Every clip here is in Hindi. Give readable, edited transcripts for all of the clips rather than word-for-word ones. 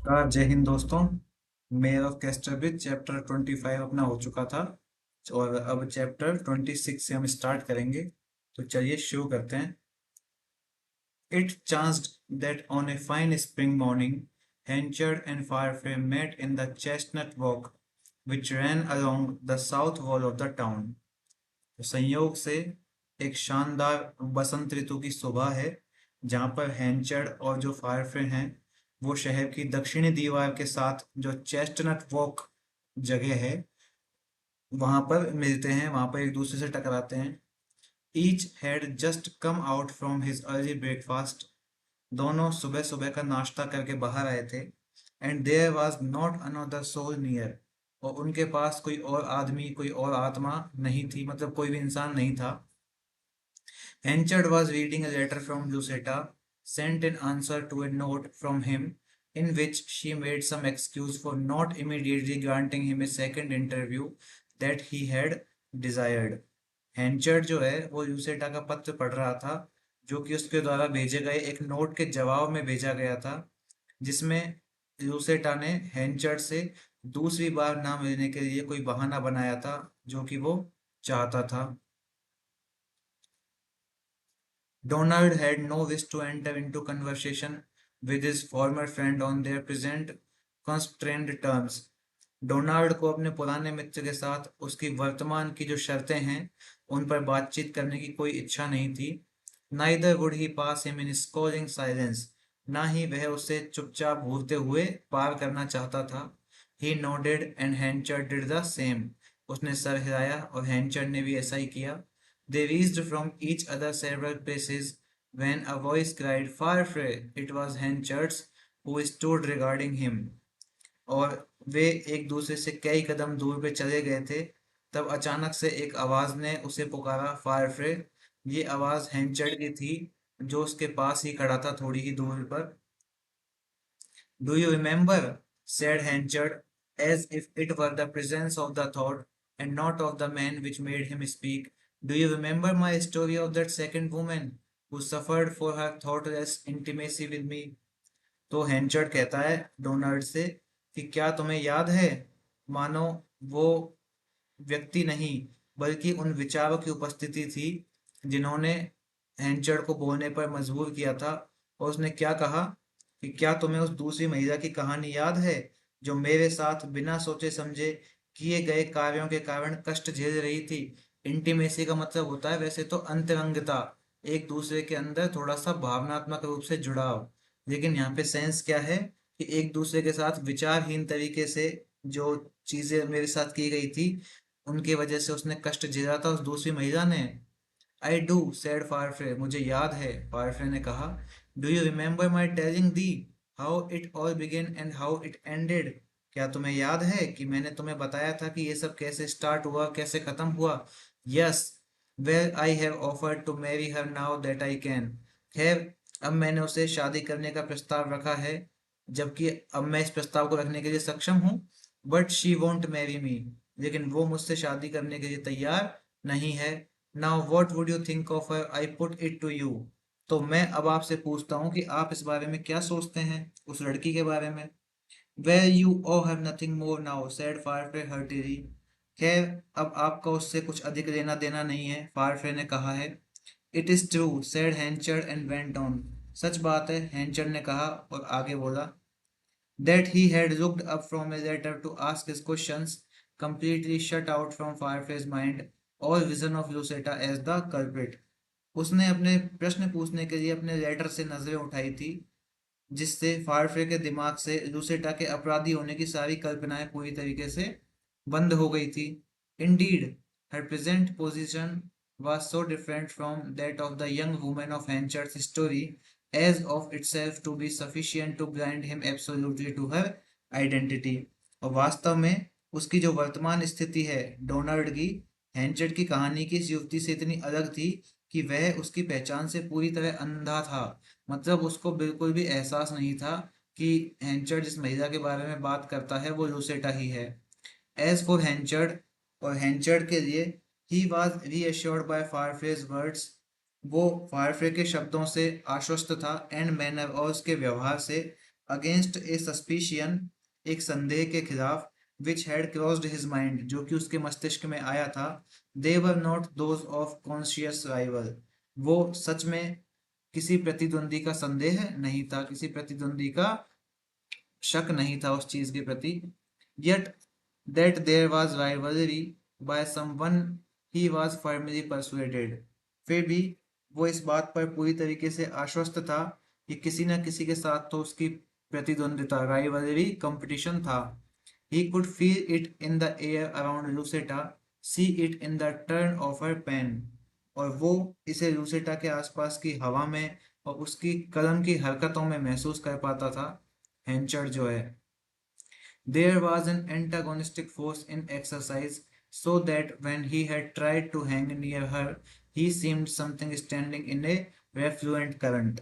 नमस्कार, जय हिंद दोस्तों। मेयर ऑफ कैस्टरब्रिज चैप्टर 25 अपना हो चुका था और अब चैप्टर 26 से हम स्टार्ट करेंगे। तो चलिए शुरू करते हैं। It chanced that on a fine spring morning, Henchard and Firefly met in the chestnut walk which ran along the south wall of the town. तो संयोग से एक शानदार बसंत ऋतु की सुबह है जहाँ पर हैंचर्ड और जो फायरफ्रे हैं वो शहर की दक्षिणी दीवार के साथ जो चेस्टनट वॉक जगह है वहां पर मिलते हैं, वहां पर एक दूसरे से टकराते हैं। Each had just come out from his early breakfast. दोनों सुबह सुबह का नाश्ता करके बाहर आए थे। And there was not another soul near. और उनके पास कोई और आदमी, कोई और आत्मा नहीं थी, मतलब कोई भी इंसान नहीं था। Henchard was reading a letter from Lucetta, sent in answer to a note from him, in which she made some excuse for not immediately granting him a second interview that he had desired. Henchard जो है वो ल्यूसेटा का पत्र पढ़ रहा था, जो कि उसके द्वारा भेजे गए एक नोट के जवाब में भेजा गया था, जिसमें ल्यूसेटा ने हैंचर्ड से दूसरी बार ना मिलने के लिए कोई बहाना बनाया था, जो कि वो चाहता था। Donald had no wish to enter into conversation with his former friend on their present constrained terms. Donald को अपने पुराने मित्र के साथ उसकी वर्तमान की जो शर्तें हैं उन पर बातचीत करने की कोई इच्छा नहीं थी। Neither would he pass him in scolding silence. ना ही वह उसे चुपचाप घूरते हुए पार करना चाहता था। He nodded and Henchard did the same. उसने सर हिलाया और हैंचर ने भी ऐसा ही किया। They reached from each other several paces when a voice cried, "Firefly!" It was Henchard's, who stood regarding him. और वे एक दूसरे से कई कदम दूर पे चले गए थे, तब अचानक से एक आवाज ने उसे पुकारा, "फायरफ्रे!" ये आवाज हैंचर्ड की थी, जो उसके पास ही खड़ा था थोड़ी ही दूर पर। "Do you remember?" said Henchard, as if it were the presence of the thought and not of the man which made him speak. "Do you remember my story of that second woman who suffered for her thoughtless intimacy with me?" तो हैंचर्ड कहता है डोनाल्ड से कि क्या तुम्हें याद है, मानो वो व्यक्ति नहीं बल्कि उन विचारों की उपस्थिति थी जिन्होंने हैंचर्ड को बोलने पर मजबूर किया था। और उसने क्या कहा कि क्या तुम्हें उस दूसरी महिला की कहानी याद है जो मेरे साथ बिना सोचे समझे किए गए कार्यों के कारण कष्ट झेल रही थी। इंटीमेसी का मतलब होता है वैसे तो अंतरंगता, एक दूसरे के अंदर थोड़ा सा भावनात्मक रूप से जुड़ाव, लेकिन यहाँ पे सेंस क्या है कि एक दूसरे के साथ विचारहीन तरीके से जो चीजें मेरे साथ की गई थी उनकी वजह से उसने कष्ट झेला था उस दूसरी महिला ने। आई डू सेड फारफ्रे, मुझे याद है, फारफ्रे ने कहा। Do you remember my telling the how it all begin and how it ended? क्या तुम्हें याद है कि मैंने तुम्हें बताया था कि ये सब कैसे स्टार्ट हुआ, कैसे खत्म हुआ? Yes, well I have offered to marry her now that I can. खैर, अब मैंने उसे शादी करने का प्रस्ताव रखा है, जबकि अब मैं इस प्रस्ताव को रखने के लिए सक्षम हूँ। But she won't marry me, लेकिन वो मुझसे शादी करने के लिए तैयार नहीं है। Now what would you think of her, I put it to you. तो मैं अब आपसे पूछता हूँ कि आप इस बारे में क्या सोचते हैं, उस लड़की के बारे में। Well you oh have nothing more now said Farfrae heartily. खैर, अब आपका उससे कुछ अधिक लेना देना नहीं है, फायरफ्ले ने कहा है। It is true said Henchard and went on. सच बात है, हैंचर्ड ने कहा और आगे बोला। That he had looked up from a letter to ask his questions, completely shut out from Firefly's mind all vision of Lucetta as the culprit. उसने अपने प्रश्न पूछने के लिए अपने लेटर से नजरें उठाई थी, जिससे फायरफ्ले के दिमाग से लूसेटा के अपराधी होने की सारी कल्पनाएं पूरी तरीके से बंद हो गई थी। Indeed, her present position was so different from that of the young woman of Henchard's story as of itself to be sufficient to blind him absolutely to her identity. और वास्तव में उसकी जो वर्तमान स्थिति है डोनाल्ड की, हैंचर्ड की कहानी की इस युवती से इतनी अलग थी कि वह उसकी पहचान से पूरी तरह अंधा था। मतलब उसको बिल्कुल भी एहसास नहीं था कि हैंचर्ड जिस महिला के बारे में बात करता है वो लूसेटा ही है। एज फॉर हैंचर्ड, और हैंचर्ड के लिए, he was reassured by Farfrae's words, वो फायरफ्ले के शब्दों से आश्वस्त था, एंड मैनर और उसके व्यवहार से, अगेंस्ट ए सस्पिशियन, एक संदेह के खिलाफ, which had crossed his mind, जो कि उसके मस्तिष्क में आया था, they were not those of conscious rival, वो सच में किसी प्रतिद्वंदी का संदेह नहीं था, किसी प्रतिद्वंदी का शक नहीं था उस चीज के प्रति। Yet that there was rivalry by someone he was firmly persuaded, फिर भी वो इस बात पर पूरी तरीके से आश्वस्त था कि किसी न किसी के साथ तो उसकी प्रतिद्वंदिता, राइवलरी, कंपटीशन था। He could feel it in the air around Lucetta, see it in the turn of her pen, और वो इसे लूसेटा के आसपास की हवा में और उसकी कलम की हरकतों में महसूस कर पाता था। हेंचर जो है, there was an antagonistic force in exercise, so that when he had tried to hang near her, he seemed something standing in a refluent current.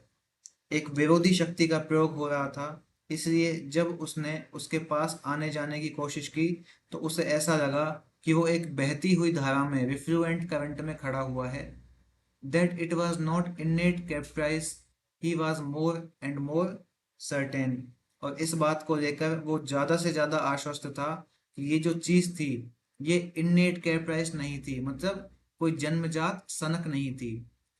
एक विरोधी शक्ति का प्रयोग हो रहा था, इसलिए जब उसने उसके पास आने जाने की कोशिश की तो उसे ऐसा लगा कि वो एक बहती हुई धारा में, रिफ्लुएंट करंट में खड़ा हुआ है। That it was not innate caprice, he was more and more certain, और इस बात को लेकर वो ज्यादा से ज्यादा आश्वस्त था कि ये जो चीज थी, ये इन्नेट कैप्राइस नहीं थी, मतलब कोई जन्मजात सनक नहीं थी।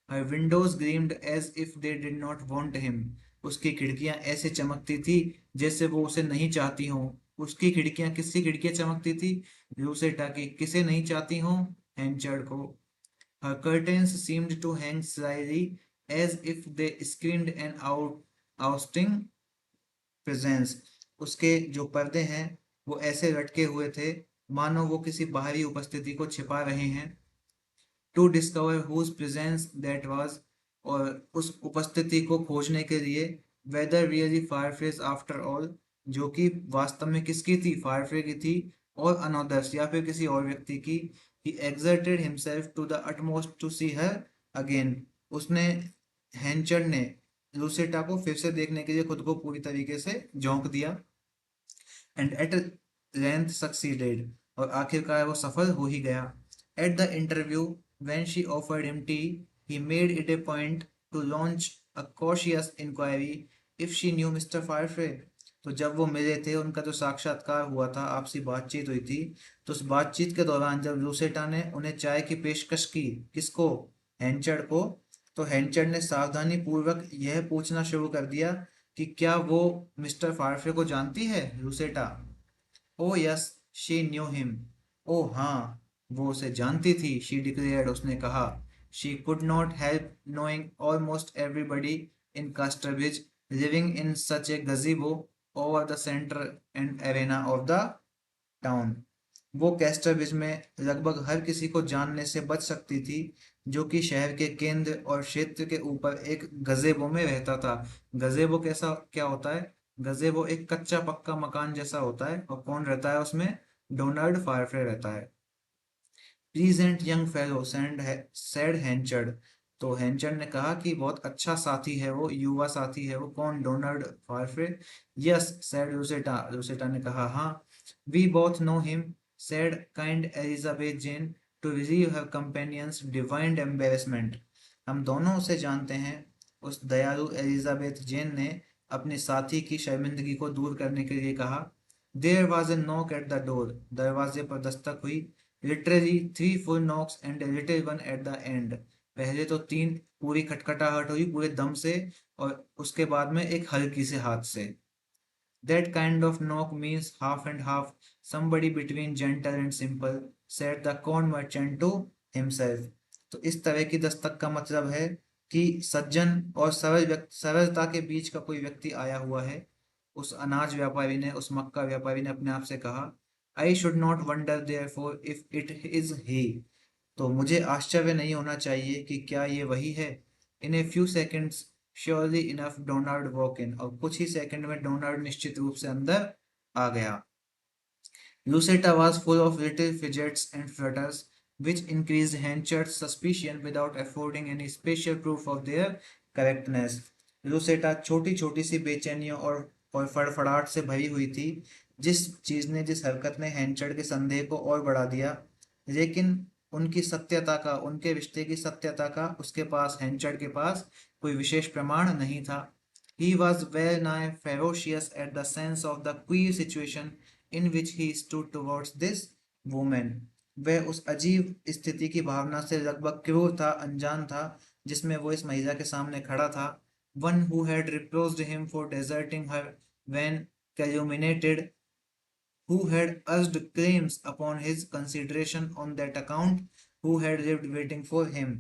Her windows gleamed as if they did not want him, उसकी खिड़कियां ऐसे चमकती थी जैसे वो उसे नहीं चाहती हों। उसकी खिड़कियां, किसकी खिड़कियां चमकती थी? लूसेटा की। किसे नहीं चाहती हों? हैंचर्ड को। Her curtains seemed to hang slyly, as if they screened an ousting presence. उसके जो पर्दे हैं वो ऐसे लटके हुए थे मानो वो किसी बाहरी उपस्थिति को छिपा रहे हैं। To discover whose presence that was, और उस उपस्थिति को खोजने के लिए, whether really Fireflies after all, जो कि वास्तव में किसकी थी? फायरफ्ले की थी, और अनोदर्स, या फिर किसी और व्यक्ति की। he exerted himself to the utmost to see her again, उसने, हैंचर ने लूसेटा को फिर से देखने के लिए खुद को पूरी तरीके से झोंक दिया। एंड एट लेंथ सक्सीडेड, और आखिरकार वो सफल हो ही गया। At the interview when she offered him tea, he made it a point to launch a cautious inquiry if she knew mister Farfrae, तो जब वो मिले थे, उनका जो साक्षात्कार हुआ था, आपसी बातचीत हुई थी, तो उस बातचीत के दौरान जब लूसेटा ने उन्हें चाय की पेशकश की, किसको? हैंचर्ड को, तो हैंचर्ड ने सावधानी पूर्वक यह पूछना शुरू कर दिया कि क्या वो मिस्टर फायरफ्ले को जानती है, Lucetta? Oh yes, she knew him, oh हाँ, वो उसे जानती थी, शी डिक्लेयर्ड, उसने कहा। She could not help knowing almost everybody in Casterbridge living in such a gazebo over the centre and arena of the town, वो कैस्टरविच में लगभग हर किसी को जानने से बच सकती थी जो कि शहर के केंद्र और क्षेत्र के ऊपर एक गजेबो में रहता था। गजेबो कैसा, क्या होता है? गजेबो एक कच्चा पक्का मकान जैसा होता है, और कौन रहता है उसमें? डोनाल्ड फायरफ्ले रहता है। प्लीजेंट यंग फेलो सैड हैंचर्ड, तो हैंचर्ड ने कहा कि बहुत अच्छा साथी है वो, युवा साथी है वो। कौन? Donald Farfrae. Yes said Lucetta, Lucetta ने कहा हाँ। We both know him, said kind Elizabeth Jane to relieve her companion's divined embarrassment, हम दोनों उसे जानते हैं, उस दयालु एलिजाबेथ जेन ने अपने साथी की शर्मिंदगी को दूर करने के लिए कहा। There was a knock at the door, दरवाजे पर दस्तक हुई। Literally 3 full knocks and a little one at the end, पहले तो 3 पूरी खटखटाहट हुई पूरे दम से, और उसके बाद में एक हल्की से हाथ से। That kind of knock means half and half, somebody between gentle and simple, said the corn merchant to himself. तो इस तरह की दस्तक का मतलब है कि सज्जन और सरलता के बीच का कोई व्यक्ति आया हुआ है। उस अनाज व्यापारी ने, उस मक्का व्यापारी ने अपने आप से कहा, I should not wonder therefore if it is he, तो मुझे आश्चर्य नहीं होना चाहिए कि क्या ये वही है। In a few seconds surely enough Donald walk in, और कुछ ही सेकंड में डोनाल्ड निश्चित रूप से अंदर आ गया। Lucetta was full of little fidgets and flutters, which increased Henchard's suspicion without affording any special proof of their correctness. Lucetta छोटी छोटी सी बेचैनियों और फड़फड़ाहट से भरी हुई थी, जिस चीज ने, जिस हरकत ने हैंचर्ड के संदेह को और बढ़ा दिया, लेकिन उनकी सत्यता का, उनके रिश्ते की सत्यता का उसके पास, हैंचर्ड के पास कोई विशेष प्रमाण नहीं था। He was well nigh ferocious at the sense of the queer situation in which he stood towards this woman. वह उस अजीब स्थिति की भावना से लगभग क्रूर था, अनजान था, जिसमें वो इस महिला के सामने खड़ा था. One who had reproached him for deserting her when calumniated, who had urged claims upon his consideration on that account, who had lived waiting for him.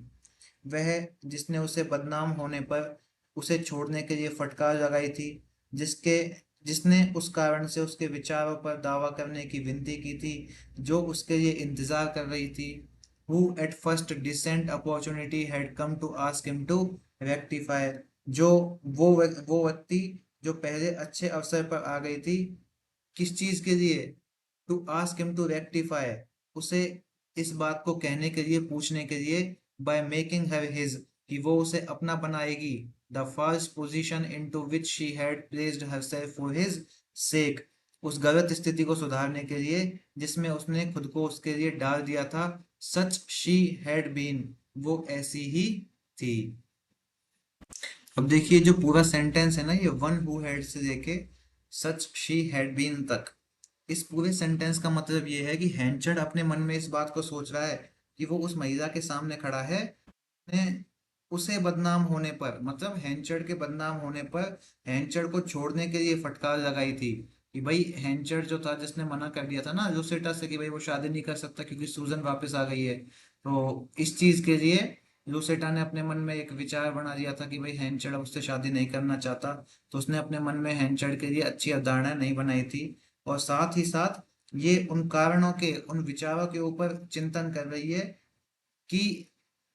वह जिसने उसे बदनाम होने पर उसे छोड़ने के लिए फटकार लगाई थी, जिसके जिसने उस कारण से उसके विचारों पर दावा करने की विनती की थी, जो उसके लिए इंतजार कर रही थी. Who at first decent opportunity had come to ask him to rectify. जो वो व्यक्ति जो पहले अच्छे अवसर पर आ गई थी, किस चीज के लिए? To ask him to rectify, उसे इस बात को कहने के लिए, पूछने के लिए, बाय मेकिंग हर हिज, कि वो उसे अपना बनाएगी, the false position into which she had placed herself for his sake, उस गलत स्थिति को सुधारने के लिए जिसमें उसने खुद को उसके लिए डाल दिया था. सच शी हैड बीन, वो ऐसी ही थी. अब देखिए जो पूरा सेंटेंस है ना, ये वन हु हैड से लेके सच शी हैड बीन तक, इस पूरे सेंटेंस का मतलब ये है कि हैंचर्ड अपने मन में इस बात को सोच रहा है कि वो उस महिला के सामने खड़ा है, ने उसे बदनाम होने पर, मतलब हैंचर्ड के बदनाम होने पर हैंचर्ड को छोड़ने के लिए फटकार लगाई थी. कि भाई हैंचर्ड जो था, जिसने मना कर दिया था ना लूसेटा से कि भाई वो शादी नहीं कर सकता क्योंकि सूजन वापस आ गई है, तो इस चीज के लिए लूसेटा ने अपने मन में एक विचार बना लिया था कि भाई हैंचर्ड अब उससे शादी नहीं करना चाहता. तो उसने अपने मन में हैंचर्ड के लिए अच्छी अवधारणा नहीं बनाई थी, और साथ ही साथ ये उन कारणों के, उन विचारों के ऊपर चिंतन कर रही है कि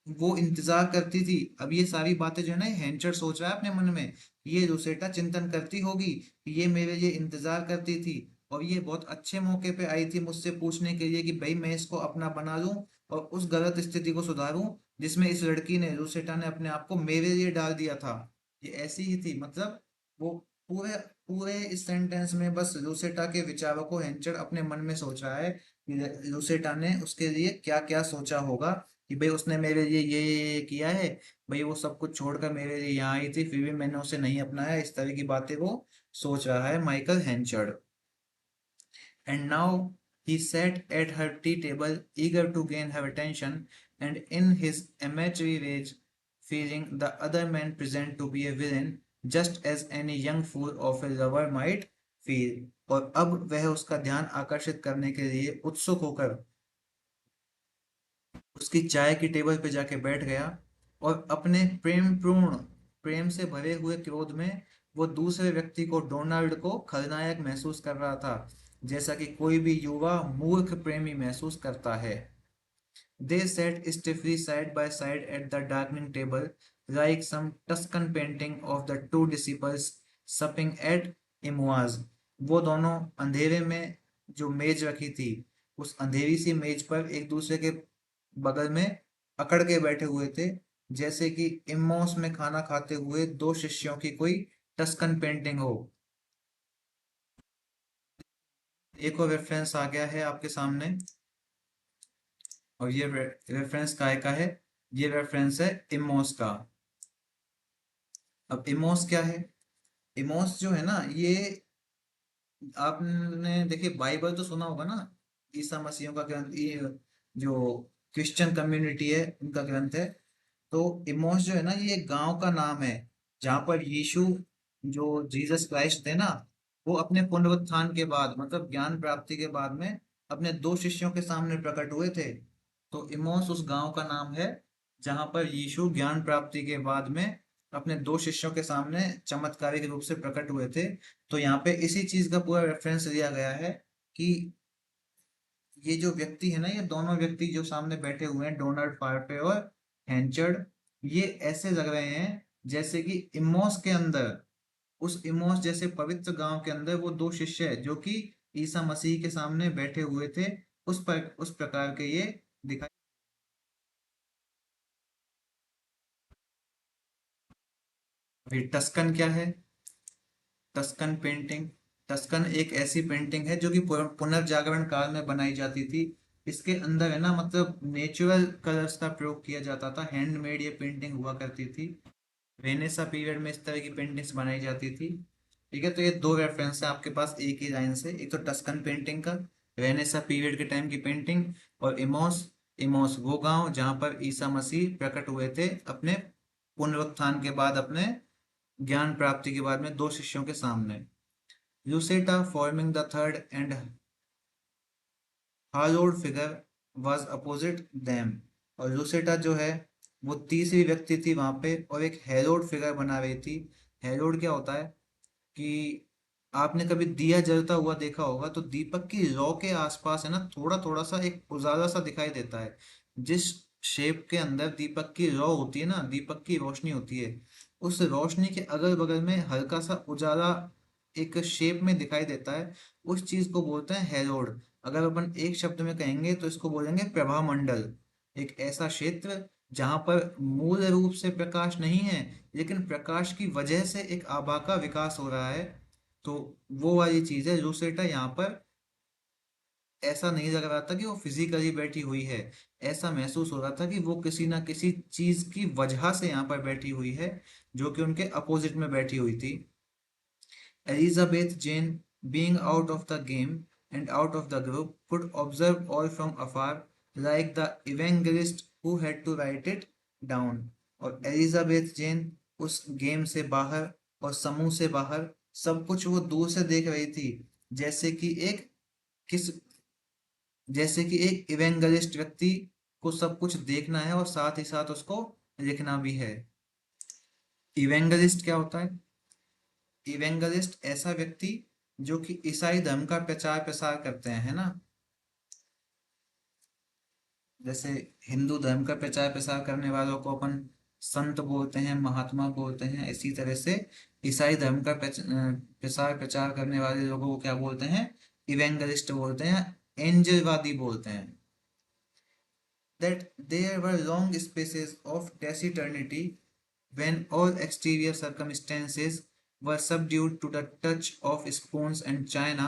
वो इंतजार करती थी. अब ये सारी बातें जो है ना, हैंचर सोच रहा है अपने मन में, ये रोसेटा चिंतन करती होगी कि ये मेरे लिए इंतजार करती थी, और ये बहुत अच्छे मौके पे आई थी मुझसे पूछने के लिए कि भाई मैं इसको अपना बना लूं और उस गलत स्थिति को सुधारूं जिसमें इस लड़की ने, रोसेटा ने, अपने आप को मेरे लिए डाल दिया था. ये ऐसी ही थी, मतलब वो पूरे पूरे इस सेंटेंस में बस लूसेटा के विचारों को हेंचर अपने मन में सोच रहा है कि लूसेटा ने उसके लिए क्या क्या सोचा होगा, कि भाई उसने मेरे लिए ये किया है, भाई वो सब कुछ छोड़कर मेरे लिए यहाँ आई थी, फिर भी मैंने उसे नहीं अपनाया. इस तरह की बातें वो सोच रहा है Michael हेंचर्ड. And now he sat at her tea table, eager to gain her attention, and in his amatory rage, feeling the other man present to be a villain, just as any young fool of a lover might feel. और अब वह उसका ध्यान आकर्षित करने के लिए उत्सुक होकर उसकी चाय की टेबल पे जाके बैठ गया, और अपने प्रेमपूर्ण, प्रेम से भरे हुए क्रोध में वो दूसरे व्यक्ति को, डोनाल्ड को खलनायक महसूस कर रहा था, जैसा कि कोई भी युवा मूर्ख प्रेमी महसूस करता है. They sat stiffly side by side at the darkening table, like some Tuscan painting of the two disciples supping at Emmaus. वो दोनों अंधेरे में जो मेज रखी थी, उस अंधेरी सी मेज पर एक दूसरे के बगल में अकड़ के बैठे हुए थे, जैसे कि इम्मौस में खाना खाते हुए दो शिष्यों की कोई टस्कन पेंटिंग हो. एक और रेफरेंस आ गया है आपके सामने, और ये रेफरेंस काय का है? ये रेफरेंस है इमोस का. अब इमोस क्या है? इमोस जो है ना, ये आपने देखिए बाइबल तो सुना होगा ना, ईसा मसीह का ग्रंथ, ये जो क्रिश्चियन कम्युनिटी है उनका ग्रंथ है. तो इमोस जो है ना, ये एक गांव का नाम है जहाँ पर यीशु, जो जीसस क्राइस्ट थे ना, वो अपने पुनरुत्थान के बाद, मतलब ज्ञान प्राप्ति के बाद में अपने दो शिष्यों के सामने प्रकट हुए थे. तो इमोस उस गांव का नाम है जहाँ पर यीशु ज्ञान प्राप्ति के बाद में अपने दो शिष्यों के सामने चमत्कारिक रूप से प्रकट हुए थे. तो यहाँ पे इसी चीज का पूरा रेफरेंस दिया गया है कि ये जो व्यक्ति है ना, ये दोनों व्यक्ति जो सामने बैठे हुए हैं, डोनाल्ड पार्पे और हैंचर्ड, ये ऐसे लग रहे हैं जैसे कि इमोस के अंदर, उस इमोस जैसे पवित्र गांव के अंदर वो दो शिष्य है जो कि ईसा मसीह के सामने बैठे हुए थे, उस प्रकार के ये दिखाई. अभी टस्कन क्या है? टस्कन पेंटिंग, टस्कन एक ऐसी पेंटिंग है जो कि पुनर्जागरण काल में बनाई जाती थी. इसके अंदर है ना, मतलब नेचुरल कलर्स का प्रयोग किया जाता था, हैंडमेड ये पेंटिंग हुआ करती थी. वेनेसा पीरियड में इस तरह की पेंटिंग्स बनाई जाती थी। ठीक है, तो ये दो रेफरेंस है आपके पास एक ही लाइन से, एक तो टस्कन पेंटिंग का, वेनेसा पीरियड के टाइम की पेंटिंग, और इमोस, इमोस वो गांव जहां पर ईसा मसीह प्रकट हुए थे अपने पुनरुत्थान के बाद, अपने ज्ञान प्राप्ति के बाद में दो शिष्यों के सामने। Lucetta forming the third and haloed figure was opposite them. और लूसेटा जो है वो तीसरी व्यक्ति थी वहां पे और एक हेरोड फिगर बना रही थी। हेरोड क्या होता है कि आपने कभी दिया जलता हुआ देखा होगा, तो दीपक की लौ के आसपास है ना थोड़ा थोड़ा सा एक उजाला सा दिखाई देता है। जिस शेप के अंदर दीपक की लौ होती है ना, दीपक की रोशनी होती है, उस रोशनी के अगल बगल में हल्का सा उजाला एक शेप में दिखाई देता है। उस चीज को बोलते हैं हेरोड। अगर अपन एक शब्द में कहेंगे तो इसको बोलेंगे प्रभा मंडल। एक ऐसा क्षेत्र जहां पर मूल रूप से प्रकाश नहीं है, लेकिन प्रकाश की वजह से एक आभा का विकास हो रहा है। तो वो वाली चीज है लूसेटा। यहाँ पर ऐसा नहीं लग रहा था कि वो फिजिकली बैठी हुई है, ऐसा महसूस हो रहा था कि वो किसी ना किसी चीज की वजह से यहाँ पर बैठी हुई है, जो कि उनके अपोजिट में बैठी हुई थी। Elizabeth Jane, being out of the game and out of the group, could observe all from afar, like the evangelist who had to write it down. और एलिजाबेथ जेन उस गेम से बाहर और समूह से बाहर सब कुछ वो दूर से देख रही थी, जैसे कि एक किस जैसे कि एक इवेंगलिस्ट व्यक्ति को सब कुछ देखना है और साथ ही साथ उसको लिखना भी है। इवेंगलिस्ट क्या होता है? इवेंगलिस्ट ऐसा व्यक्ति जो कि ईसाई धर्म का प्रचार प्रसार करते हैं, है ना। जैसे हिंदू धर्म का प्रचार प्रसार करने वालों को अपन संत बोलते हैं, महात्मा बोलते हैं, इसी तरह से ईसाई धर्म का प्रसार प्रचार करने वाले लोगों को क्या बोलते हैं? इवेंगलिस्ट बोलते हैं, एंजलवादी बोलते हैं। That there were long spaces of taciturnity when all exterior circumstances were subdued to the touch of spoons and china,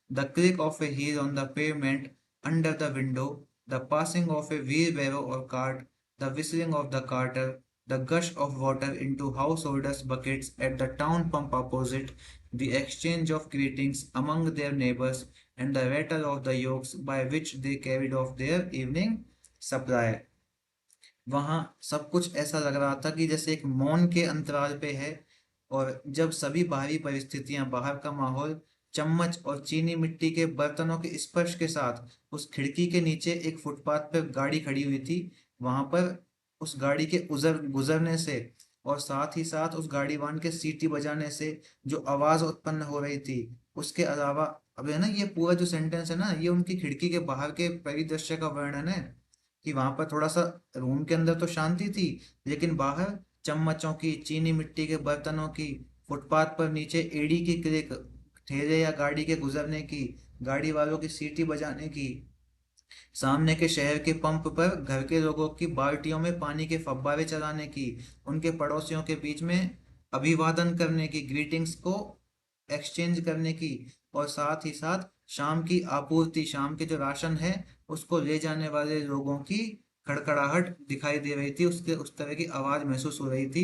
the click of a heel on the pavement under the window, the passing of a wheelbarrow or cart, the whistling of the carter, the gush of water into householders' buckets at the town pump opposite, the exchange of greetings among their neighbors, and the rattle of the yokes by which they carried off their evening supply. वहां सब कुछ ऐसा लग रहा था कि जैसे एक मौन के अंतराल पे है। और जब सभी बाहरी परिस्थितियां, बाहर का माहौल चम्मच और चीनी मिट्टी के बर्तनों के स्पर्श के साथ उस खिड़की के नीचे एक फुटपाथ पर गाड़ी खड़ी हुई थी, वहां पर उस गाड़ी के गुजरने से और साथ ही साथ उस गाड़ी वाहन के सीटी बजाने से जो आवाज उत्पन्न हो रही थी, उसके अलावा, अब है ना ये पूरा जो सेंटेंस है ना, ये उनकी खिड़की के बाहर के परिदृश्य का वर्णन है। कि वहां पर थोड़ा सा रूम के अंदर तो शांति थी, लेकिन बाहर चम्मचों की, चीनी मिट्टी के बर्तनों की, फुटपाथ पर नीचे एड़ी की क्लिक, ठेले या गाड़ी के गुजरने की, गाड़ी वालों की सीटी बजाने की, सामने के शहर के पंप पर घर के लोगों की बाल्टियों में पानी के फव्वारे चलाने की, उनके पड़ोसियों के बीच में अभिवादन करने की, ग्रीटिंग्स को एक्सचेंज करने की, और साथ ही साथ शाम की आपूर्ति, शाम के जो राशन है उसको ले जाने वाले लोगों की खड़खड़ाहट दिखाई दे रही थी, उसके उस तरह की आवाज महसूस हो रही थी।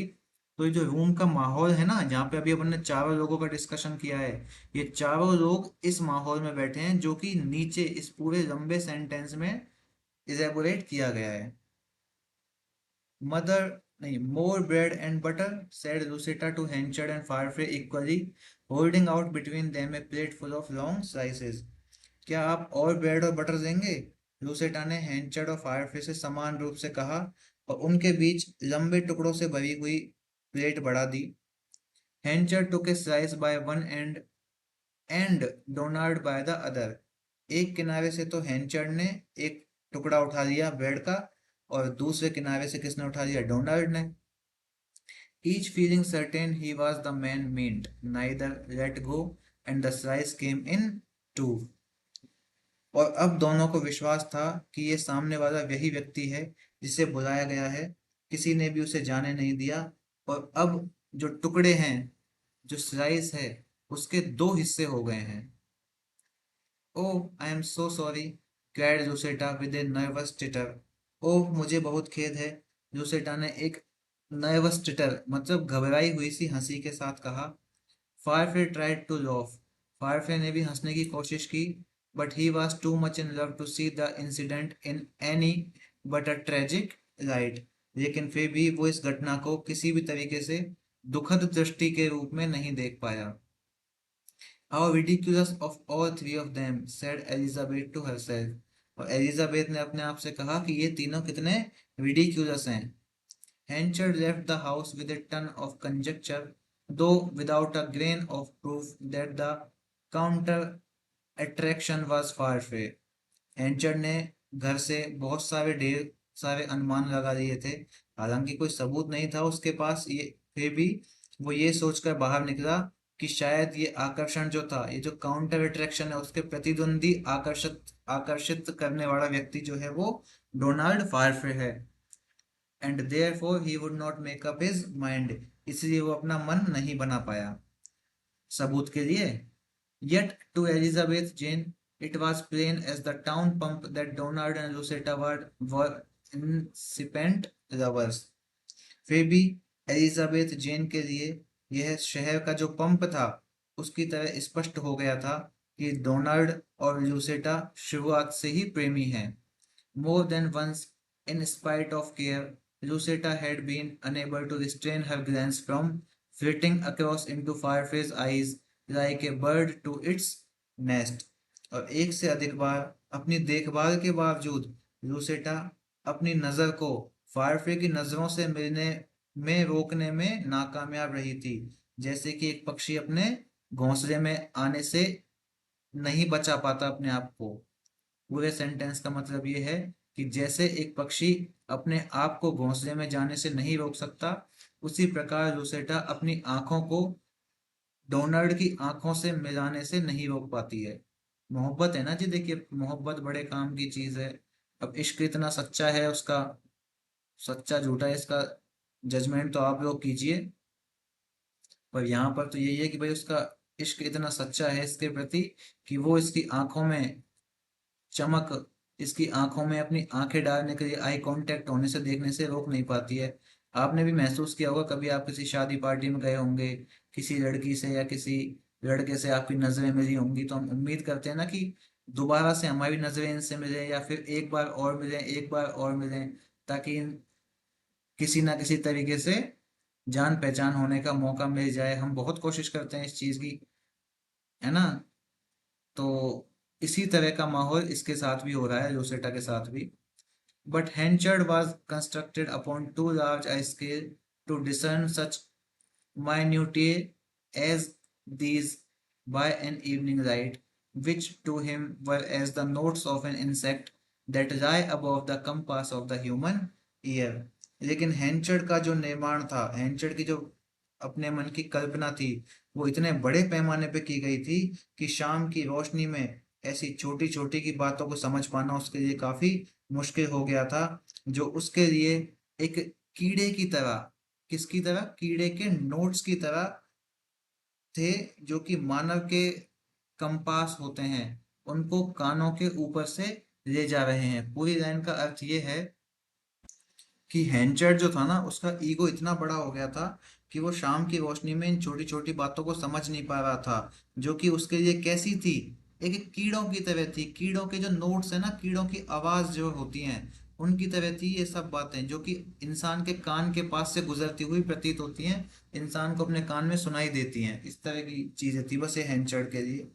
तो ये जो रूम का माहौल है ना, जहाँ पे अभी अपन ने चारों लोगों का डिस्कशन किया है, ये चारों लोग इस माहौल में बैठे हैं जो कि नीचे इस पूरे लंबे सेंटेंस में इलेबोरेट किया गया है। मदर, नहीं, more bread and butter, said Lucetta to Henchard and Farfrae equally, holding out between them a plate full of long slices. क्या आप और ब्रेड और बटर देंगे? लूसेटा ने हैंचर्ड और फायरफ्रे से समान रूप से कहा और उनके बीच लंबे टुकड़ों से भरी हुई प्लेट बढ़ा दी। हैंचर्ड took a slice by one end and Donald by the other. एक किनारे से तो हैंचर्ड ने एक टुकड़ा उठा लिया ब्रेड का, और दूसरे किनारे से किसने उठा लिया? डोनाल्ड ने। Each feeling certain he was the man meant, neither let go, and the slice came in two. और अब दोनों को विश्वास था कि ये सामने वाला वही व्यक्ति है जिसे बुलाया गया है, किसी ने भी उसे जाने नहीं दिया। और अब जो टुकड़े हैं, जो स्लाइस है, उसके दो हिस्से हो गए हैं। Oh, I am so sorry, cried Lucetta with a nervous titter. Oh, मुझे बहुत खेद है, लूसेटा ने एक नर्वस टिटर मतलब घबराई हुई सी हंसी के साथ कहा। Farfrae tried to laugh, Farfrae ने भी हंसने की कोशिश की, but he was too much in love to see the incident in any but a tragic light. लेकिन फिर भी वो इस घटना को किसी भी तरीके से दुखद दृष्टि के रूप में नहीं देख पाया। How ridiculous of all three of them, said Elizabeth to herself. और एलिजाबेथ ने अपने आप से कहा कि ये तीनों कितने ridiculous हैं। Henchard left the house with a ton of conjecture, though without a grain of proof that the counter attraction was far-fetched. हैंचर्ड ने घर से बहुत सारे ढेर सारे अनुमान लगा लिए थे, हालांकि कोई सबूत नहीं था उसके पास। ये फिर भी वो ये सोचकर बाहर निकला कि शायद ये आकर्षण जो था, ये जो काउंटर अट्रैक्शन है, उसके प्रतिद्वंदी आकर्षित आकर्षित करने वाला व्यक्ति जो है वो डोनाल्ड फारफे है। And therefore he would not make up his mind, इसलिए वो अपना मन नहीं बना पाया सबूत के लिए। Yet to Elizabeth Jane it was plain as the town pump that Donald and Lucetta were incipient lovers. फिर भी एलिजाबेथ जेन के लिए यह शहर का जो पंप था उसकी तरह स्पष्ट हो गया था कि डोनाल्ड और लूसेटा शुरुआत से ही प्रेमी हैं। More than once, in spite of care, Lucetta had been unable to restrain her glance from flitting across into Firefly's eyes like a bird to its nest। और एक से अधिक बार अपनी देखभाल के बावजूद लूसेटा अपनी नज़र को फायरफ्ले की नज़रों से मिलने में रोकने में नाकामयाब रही थी, जैसे कि एक पक्षी अपने घोंसले में आने से नहीं बचा पाता अपने आप को। पूरे सेंटेंस का मतलब ये है कि जैसे एक पक्षी अपने आप को घोंसले में जाने से नहीं रोक सकता, उसी प्रकार लूसेटा अपनी आंखों को डोनाल्ड की आंखों से मिलाने से नहीं रोक पाती है। मोहब्बत है ना जी, देखिए मोहब्बत बड़े काम की चीज है। अब इश्क इतना सच्चा है, उसका सच्चा झूठा है इसका जजमेंट तो आप लोग कीजिए। पर यहाँ पर तो यही है कि भाई उसका इश्क इतना सच्चा है इसके प्रति कि वो इसकी आंखों में चमक, इसकी आंखों में अपनी आंखें डालने के लिए आई कांटेक्ट होने से देखने से रोक नहीं पाती है। आपने भी महसूस किया होगा, कभी आप किसी शादी पार्टी में गए होंगे, किसी लड़की से या किसी लड़के से आपकी नजरें मिली होंगी, तो हम उम्मीद करते हैं ना कि दोबारा से हमारी नजरें इनसे मिले या फिर एक बार और मिलें, एक बार और मिलें, ताकि किसी ना किसी तरीके से जान पहचान होने का मौका मिल जाए। हम बहुत कोशिश करते हैं इस चीज की, है ना। तो इसी तरह का माहौल इसके साथ भी हो रहा है, लोसेटा के साथ भी। But Henchard was constructed upon too large a scale to discern such minutiae as these by an evening light, which to him were as the notes of an insect that lie above the compass of the human ear। लेकिन हैंचर्ड का जो निर्माण था, हैंचर्ड की जो अपने मन की कल्पना थी, वो इतने बड़े पैमाने पे की गई थी कि शाम की रोशनी में ऐसी छोटी छोटी की बातों को समझ पाना उसके लिए काफी मुश्किल हो गया था, जो उसके लिए एक कीड़े की तरह, किसकी तरह, कीड़े के नोट्स की तरह थे, जो कि मानव के कंपास होते हैं, उनको कानों के ऊपर से ले जा रहे हैं। पूरी लाइन का अर्थ ये है कि हैंचर्ड जो था ना, उसका ईगो इतना बड़ा हो गया था कि वो शाम की रोशनी में इन छोटी छोटी बातों को समझ नहीं पा रहा था, जो कि उसके लिए कैसी थी, एक कीड़ों की तरह थी। कीड़ों के जो नोट्स है ना, कीड़ों की आवाज जो होती हैं, उनकी तरह थी ये सब बातें, जो कि इंसान के कान के पास से गुजरती हुई प्रतीत होती हैं, इंसान को अपने कान में सुनाई देती हैं। इस तरह की चीजें थी बस ये हैंचर्ड के लिए।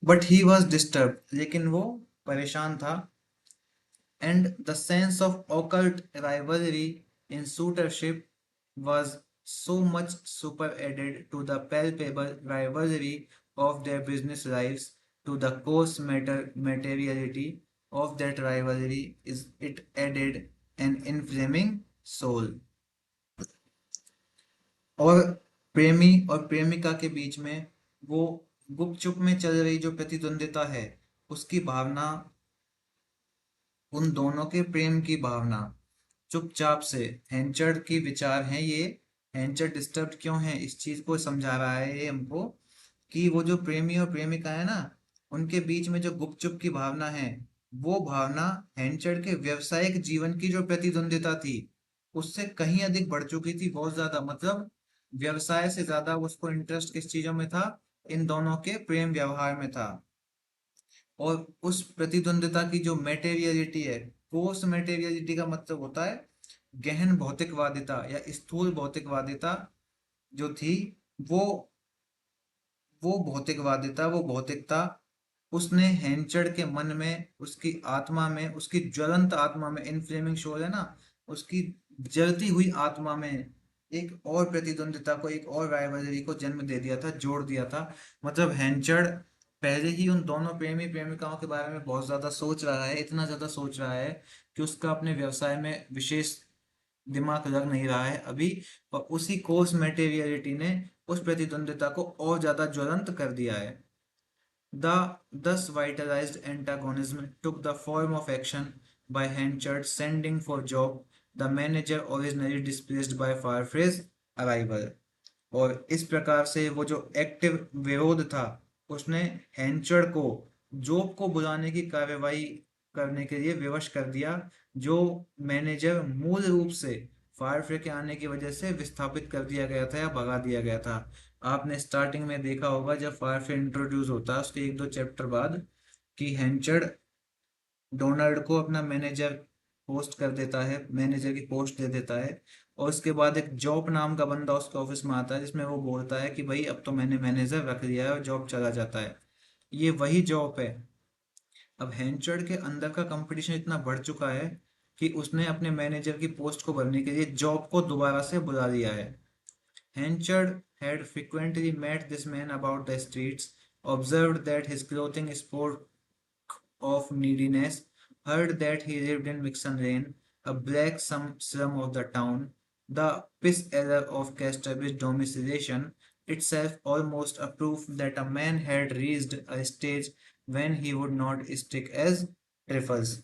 बट ही वॉज डिस्टर्ब, लेकिन वो परेशान था। And the sense of occult rivalry in suitorship was so much superadded to the palpable rivalry of their business lives, to the coarse materiality of that rivalry is it added an inflaming soul। और प्रेमी और प्रेमिका के बीच में वो गुपचुप में चल रही जो प्रतिद्वंदिता है, उसकी भावना, उन दोनों के प्रेम की भावना चुपचाप से, हैंचर्ड की विचार हैं ये। हैंचर्ड डिस्टर्ब क्यों है इस चीज को समझा रहा है ये हमको, कि वो जो प्रेमी और प्रेमिका है ना, उनके बीच में जो गुपचुप की भावना है, वो भावना हेंचर्ड के व्यवसायिक जीवन की जो प्रतिद्वंदिता थी उससे कहीं अधिक बढ़ चुकी थी, बहुत ज्यादा। मतलब व्यवसाय से ज्यादा उसको इंटरेस्ट किस चीजों में था, इन दोनों के प्रेम व्यवहार में था। और उस प्रतिद्वंदिता की जो मेटेरियलिटी है, कोर्स मेटेरियलिटी का मतलब होता है गहन भौतिकवादिता या स्थूल भौतिकवादिता जो थी, वो वो भौतिकवादिता, वो भौतिकता उसने हेंचर्ड के मन में, उसकी आत्मा में, उसकी ज्वलंत आत्मा में, इन फ्लेमिंग शोल है ना, उसकी जलती हुई आत्मा में एक और प्रतिद्वंदिता को, एक और राइवलरी को जन्म दे दिया था, जोड़ दिया था। मतलब हेंचर्ड पहले ही उन दोनों प्रेमी प्रेमिकाओं के बारे में बहुत ज्यादा सोच रहा है, इतना ज्यादा सोच रहा है कि उसका अपने व्यवसाय में विशेष दिमाग लग नहीं रहा है अभी। और उसी कोर्स मटेरियलिटी ने उस प्रतिद्वंदिता को और ज्यादा ज्वलंत कर दिया है। The thus vitalized antagonism took the form of action by Henchard sending for Job, the manager originally displaced by Firefly's arrival। और इस प्रकार से वो जो एक्टिव विरोध था, उसने हेंचर्ड को जॉब को बुलाने की कार्रवाई करने के लिए विवश कर दिया, जो मैनेजर मूल रूप से फायरफ्रे के आने की वजह से विस्थापित कर दिया गया था या भगा दिया गया था। आपने स्टार्टिंग में देखा होगा जब फायरफ्रे इंट्रोड्यूस होता है उसके एक दो चैप्टर बाद, कि हेंचर्ड डोनाल्ड को अपना मैनेजर पोस्ट कर देता है, मैनेजर की पोस्ट दे देता है। और उसके बाद एक जॉब नाम का बंदा उसके ऑफिस में आता है जिसमें वो बोलता है कि भाई अब तो मैंने मैनेजर रख लिया है, और जॉब चला जाता है। ये वही जॉब है। अब हेंचर्ड के अंदर का कंपटीशन इतना बढ़ चुका है कि उसने अपने मैनेजर की पोस्ट को भरने के लिए जॉब को दोबारा से बुला लिया है। Henchard had frequently met this man about the streets, observed that his clothing spoke of neediness, heard that he lived in Mixon Lane, a black slum of the town. The piss error of Casterbridge domiciliation itself almost a proof that a man had reached a stage when he would not stick as trifles।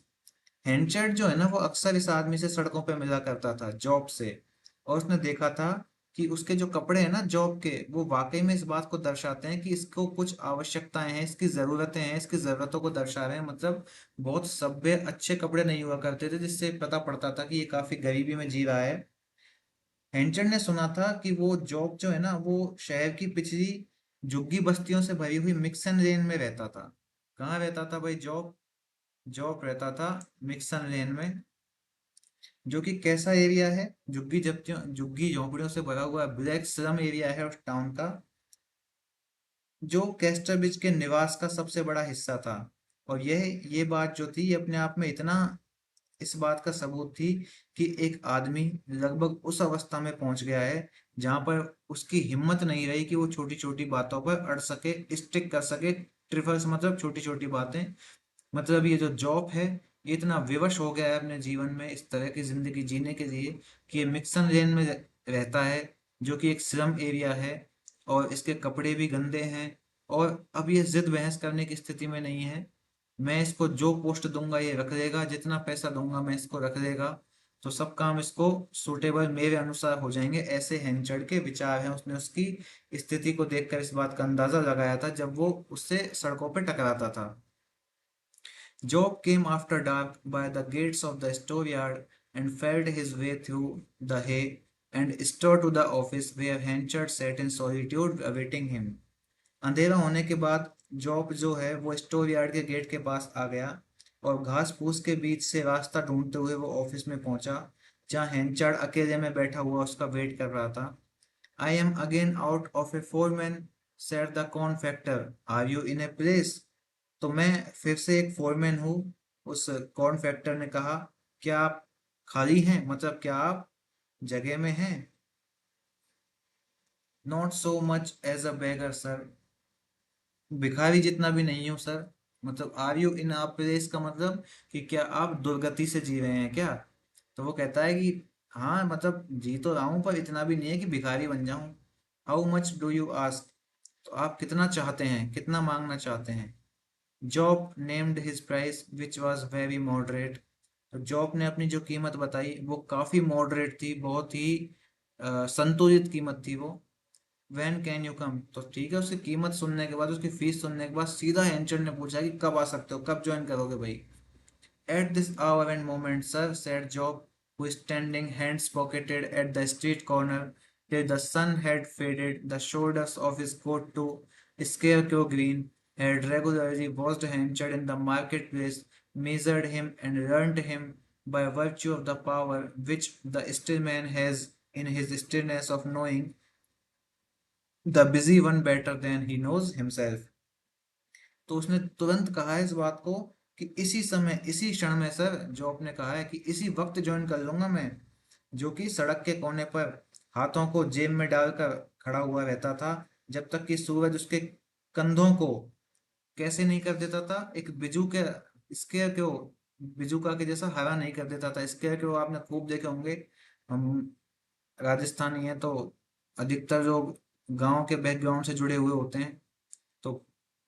हेंचर्ड जो है ना, वो अक्सर इस आदमी से सड़कों पे मिला करता था जॉब से, और उसने देखा था कि उसके जो कपड़े हैं ना जॉब के, वो वाकई में इस बात को दर्शाते हैं कि इसको कुछ आवश्यकताएं हैं, इसकी जरूरतें हैं, इसकी जरूरतों को दर्शा रहे हैं। मतलब बहुत सभ्य अच्छे कपड़े नहीं हुआ करते थे जिससे पता पड़ता था कि ये काफी गरीबी में जी रहा है। हेंचर्ड ने सुना था कि वो जॉब जो है ना, वो शहर की पिछली झुग्गी बस्तियों से भरी हुई मिक्सन लेन में रहता था। कहाँ रहता था भाई जॉब? जॉब रहता था मिक्सन लेन में, जो कि कैसा एरिया है, झुग्गी झोंपड़ियों से भरा हुआ ब्लैक स्लम एरिया है उस टाउन का, जो कैस्टरविच के निवास का सबसे बड़ा हिस्सा था। और ये बात जो थी, ये अपने आप में इतना इस बात का सबूत थी कि एक आदमी लगभग उस अवस्था में पहुंच गया है जहां पर उसकी हिम्मत नहीं रही कि वो छोटी छोटी बातों पर अड़ सके, स्टिक कर सके। ट्रिफल्स मतलब छोटी छोटी बातें। मतलब ये जो जॉब है, ये इतना विवश हो गया है अपने जीवन में इस तरह की जिंदगी जीने के लिए कि ये मिक्सन लेन में रहता है, जो कि एक स्लम एरिया है, और इसके कपड़े भी गंदे हैं। और अब ये जिद बहस करने की स्थिति में नहीं है। मैं इसको जो पोस्ट दूंगा ये रख लेगा, जितना पैसा दूंगा मैं इसको रख लेगा, तो सब काम इसको सूटेबल मेरे अनुसार हो जाएंगे, ऐसे हेंचर्ड के विचार हैं। उसने उसकी स्थिति को देखकर इस बात का अंदाजा लगाया था जब वो उससे सड़कों पर टकराता था। Job came after dark by the gates of the storeyard and felt his way through the hay and strode to the office where Henchard sat in solitude awaiting him। अंधेरा होने के बाद जॉब जो है वो स्टोर यार्ड के गेट के पास आ गया, और घास फूस के बीच से रास्ता ढूंढते हुए वो ऑफिस में पहुंचा, जहां हेंचार्ड अकेले में बैठा हुआ उसका वेट कर रहा था। I am again out of a foreman, said the corn factor, are you in a place? तो मैं फिर से एक फोरमैन हूँ, उस कॉर्न फैक्टर ने कहा। क्या आप खाली हैं? मतलब क्या आप जगह में हैं? Not so much as a beggar sir, भिखारी जितना भी नहीं हूँ सर। मतलब are you in a place का मतलब कि क्या आप दुर्गति से जी रहे हैं क्या? तो वो कहता है कि हाँ, मतलब जी तो रहा हूँ पर इतना भी नहीं है कि भिखारी बन जाऊं। How much do you ask? तो आप कितना चाहते हैं, कितना मांगना चाहते हैं? Job named his price which was very moderate. तो जॉब ने अपनी जो कीमत बताई वो काफी मॉडरेट थी, बहुत ही संतुलित कीमत थी वो। When can you come? तो ठीक है, उसकी कीमत सुनने के बाद, उसकी फीस सुनने के बाद सीधा एंचर ने पूछा कि कब आ सकते हो, कब ज्वाइन करोगे भाई? At this hour and moment, sir, said Job, who is standing hands pocketed at the street corner till the sun had faded the shoulders of his coat to scarecrow green, had regularly watched Henchard in the marketplace, measured him and learnt him by virtue of the power which the still man has in his stillness of knowing the busy one better than he knows himself. तो उसने तुरंत कहा है इस बात को कि इसी समय इसी क्षण में सर, जॉब ने कहा है कि इसी वक्त ज्वाइन कर लूंगा मैं, जो कि सड़क के कोने पर हाथों को जेब में डालकर खड़ा हुआ रहता था जब तक कि सूरज उसके कंधों को कैसे नहीं कर देता था, एक बिजू के स्केयर को बिजूका के जैसा हरा नहीं कर देता था। स्केयर को आपने खूब देखे होंगे, हम राजस्थानी हैं तो अधिकतर लोग गांव के बैकग्राउंड से जुड़े हुए होते हैं, तो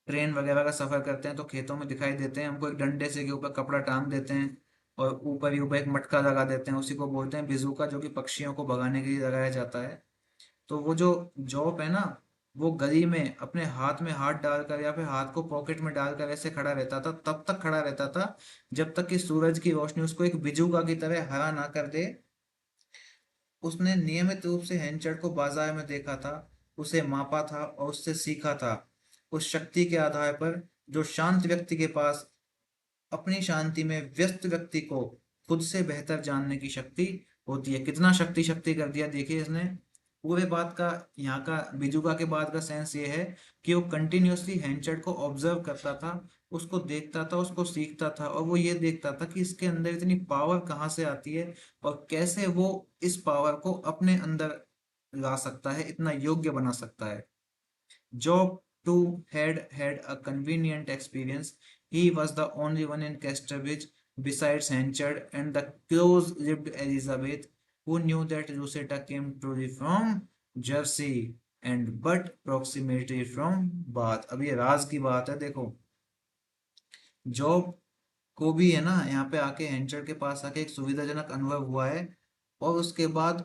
ट्रेन वगैरह का सफर करते हैं तो खेतों में दिखाई देते हैं हमको, एक डंडे से के ऊपर कपड़ा टांग देते हैं और ऊपर ही ऊपर एक मटका लगा देते हैं, उसी को बोलते हैं बिजूका, जो कि पक्षियों को भगाने के लिए लगाया जाता है। तो वो जो जॉब है ना, वो गली में अपने हाथ में हाथ डालकर या फिर हाथ को पॉकेट में डालकर ऐसे खड़ा रहता था, तब तक खड़ा रहता था जब तक कि सूरज की रोशनी उसको एक बिजूका की तरह हरा ना कर दे। उसने नियमित रूप से हेंचर को बाजार में देखा था, उसे मापा था और उससे सीखा था, उस शक्ति के आधार पर जो शांत व्यक्ति के पास अपनी शांति में व्यस्त व्यक्ति को खुद से बेहतर जानने की शक्ति होती है। कितना शक्ति शक्ति कर दिया देखिए इसने। पूरे बात का, यहाँ का बिजुका के बाद का सेंस ये है कि वो कंटिन्यूअसली हैंचर्ड को ऑब्जर्व करता था, उसको देखता था, उसको सीखता था, और वो ये देखता था कि इसके अंदर इतनी पावर कहाँ से आती है और कैसे वो इस पावर को अपने अंदर ला सकता है, इतना योग्य बना सकता है। Job too had a convenient experience. He was the only one in Casterbridge, besides Henchard and the close-lipped Elizabeth, who knew that Rosetta came truly from Jersey and but proximately from Bath. अब ये राज की बात है देखो। जॉब को भी है ना यहाँ पे आके हेंचर के पास आके एक सुविधाजनक अनुभव हुआ है, और उसके बाद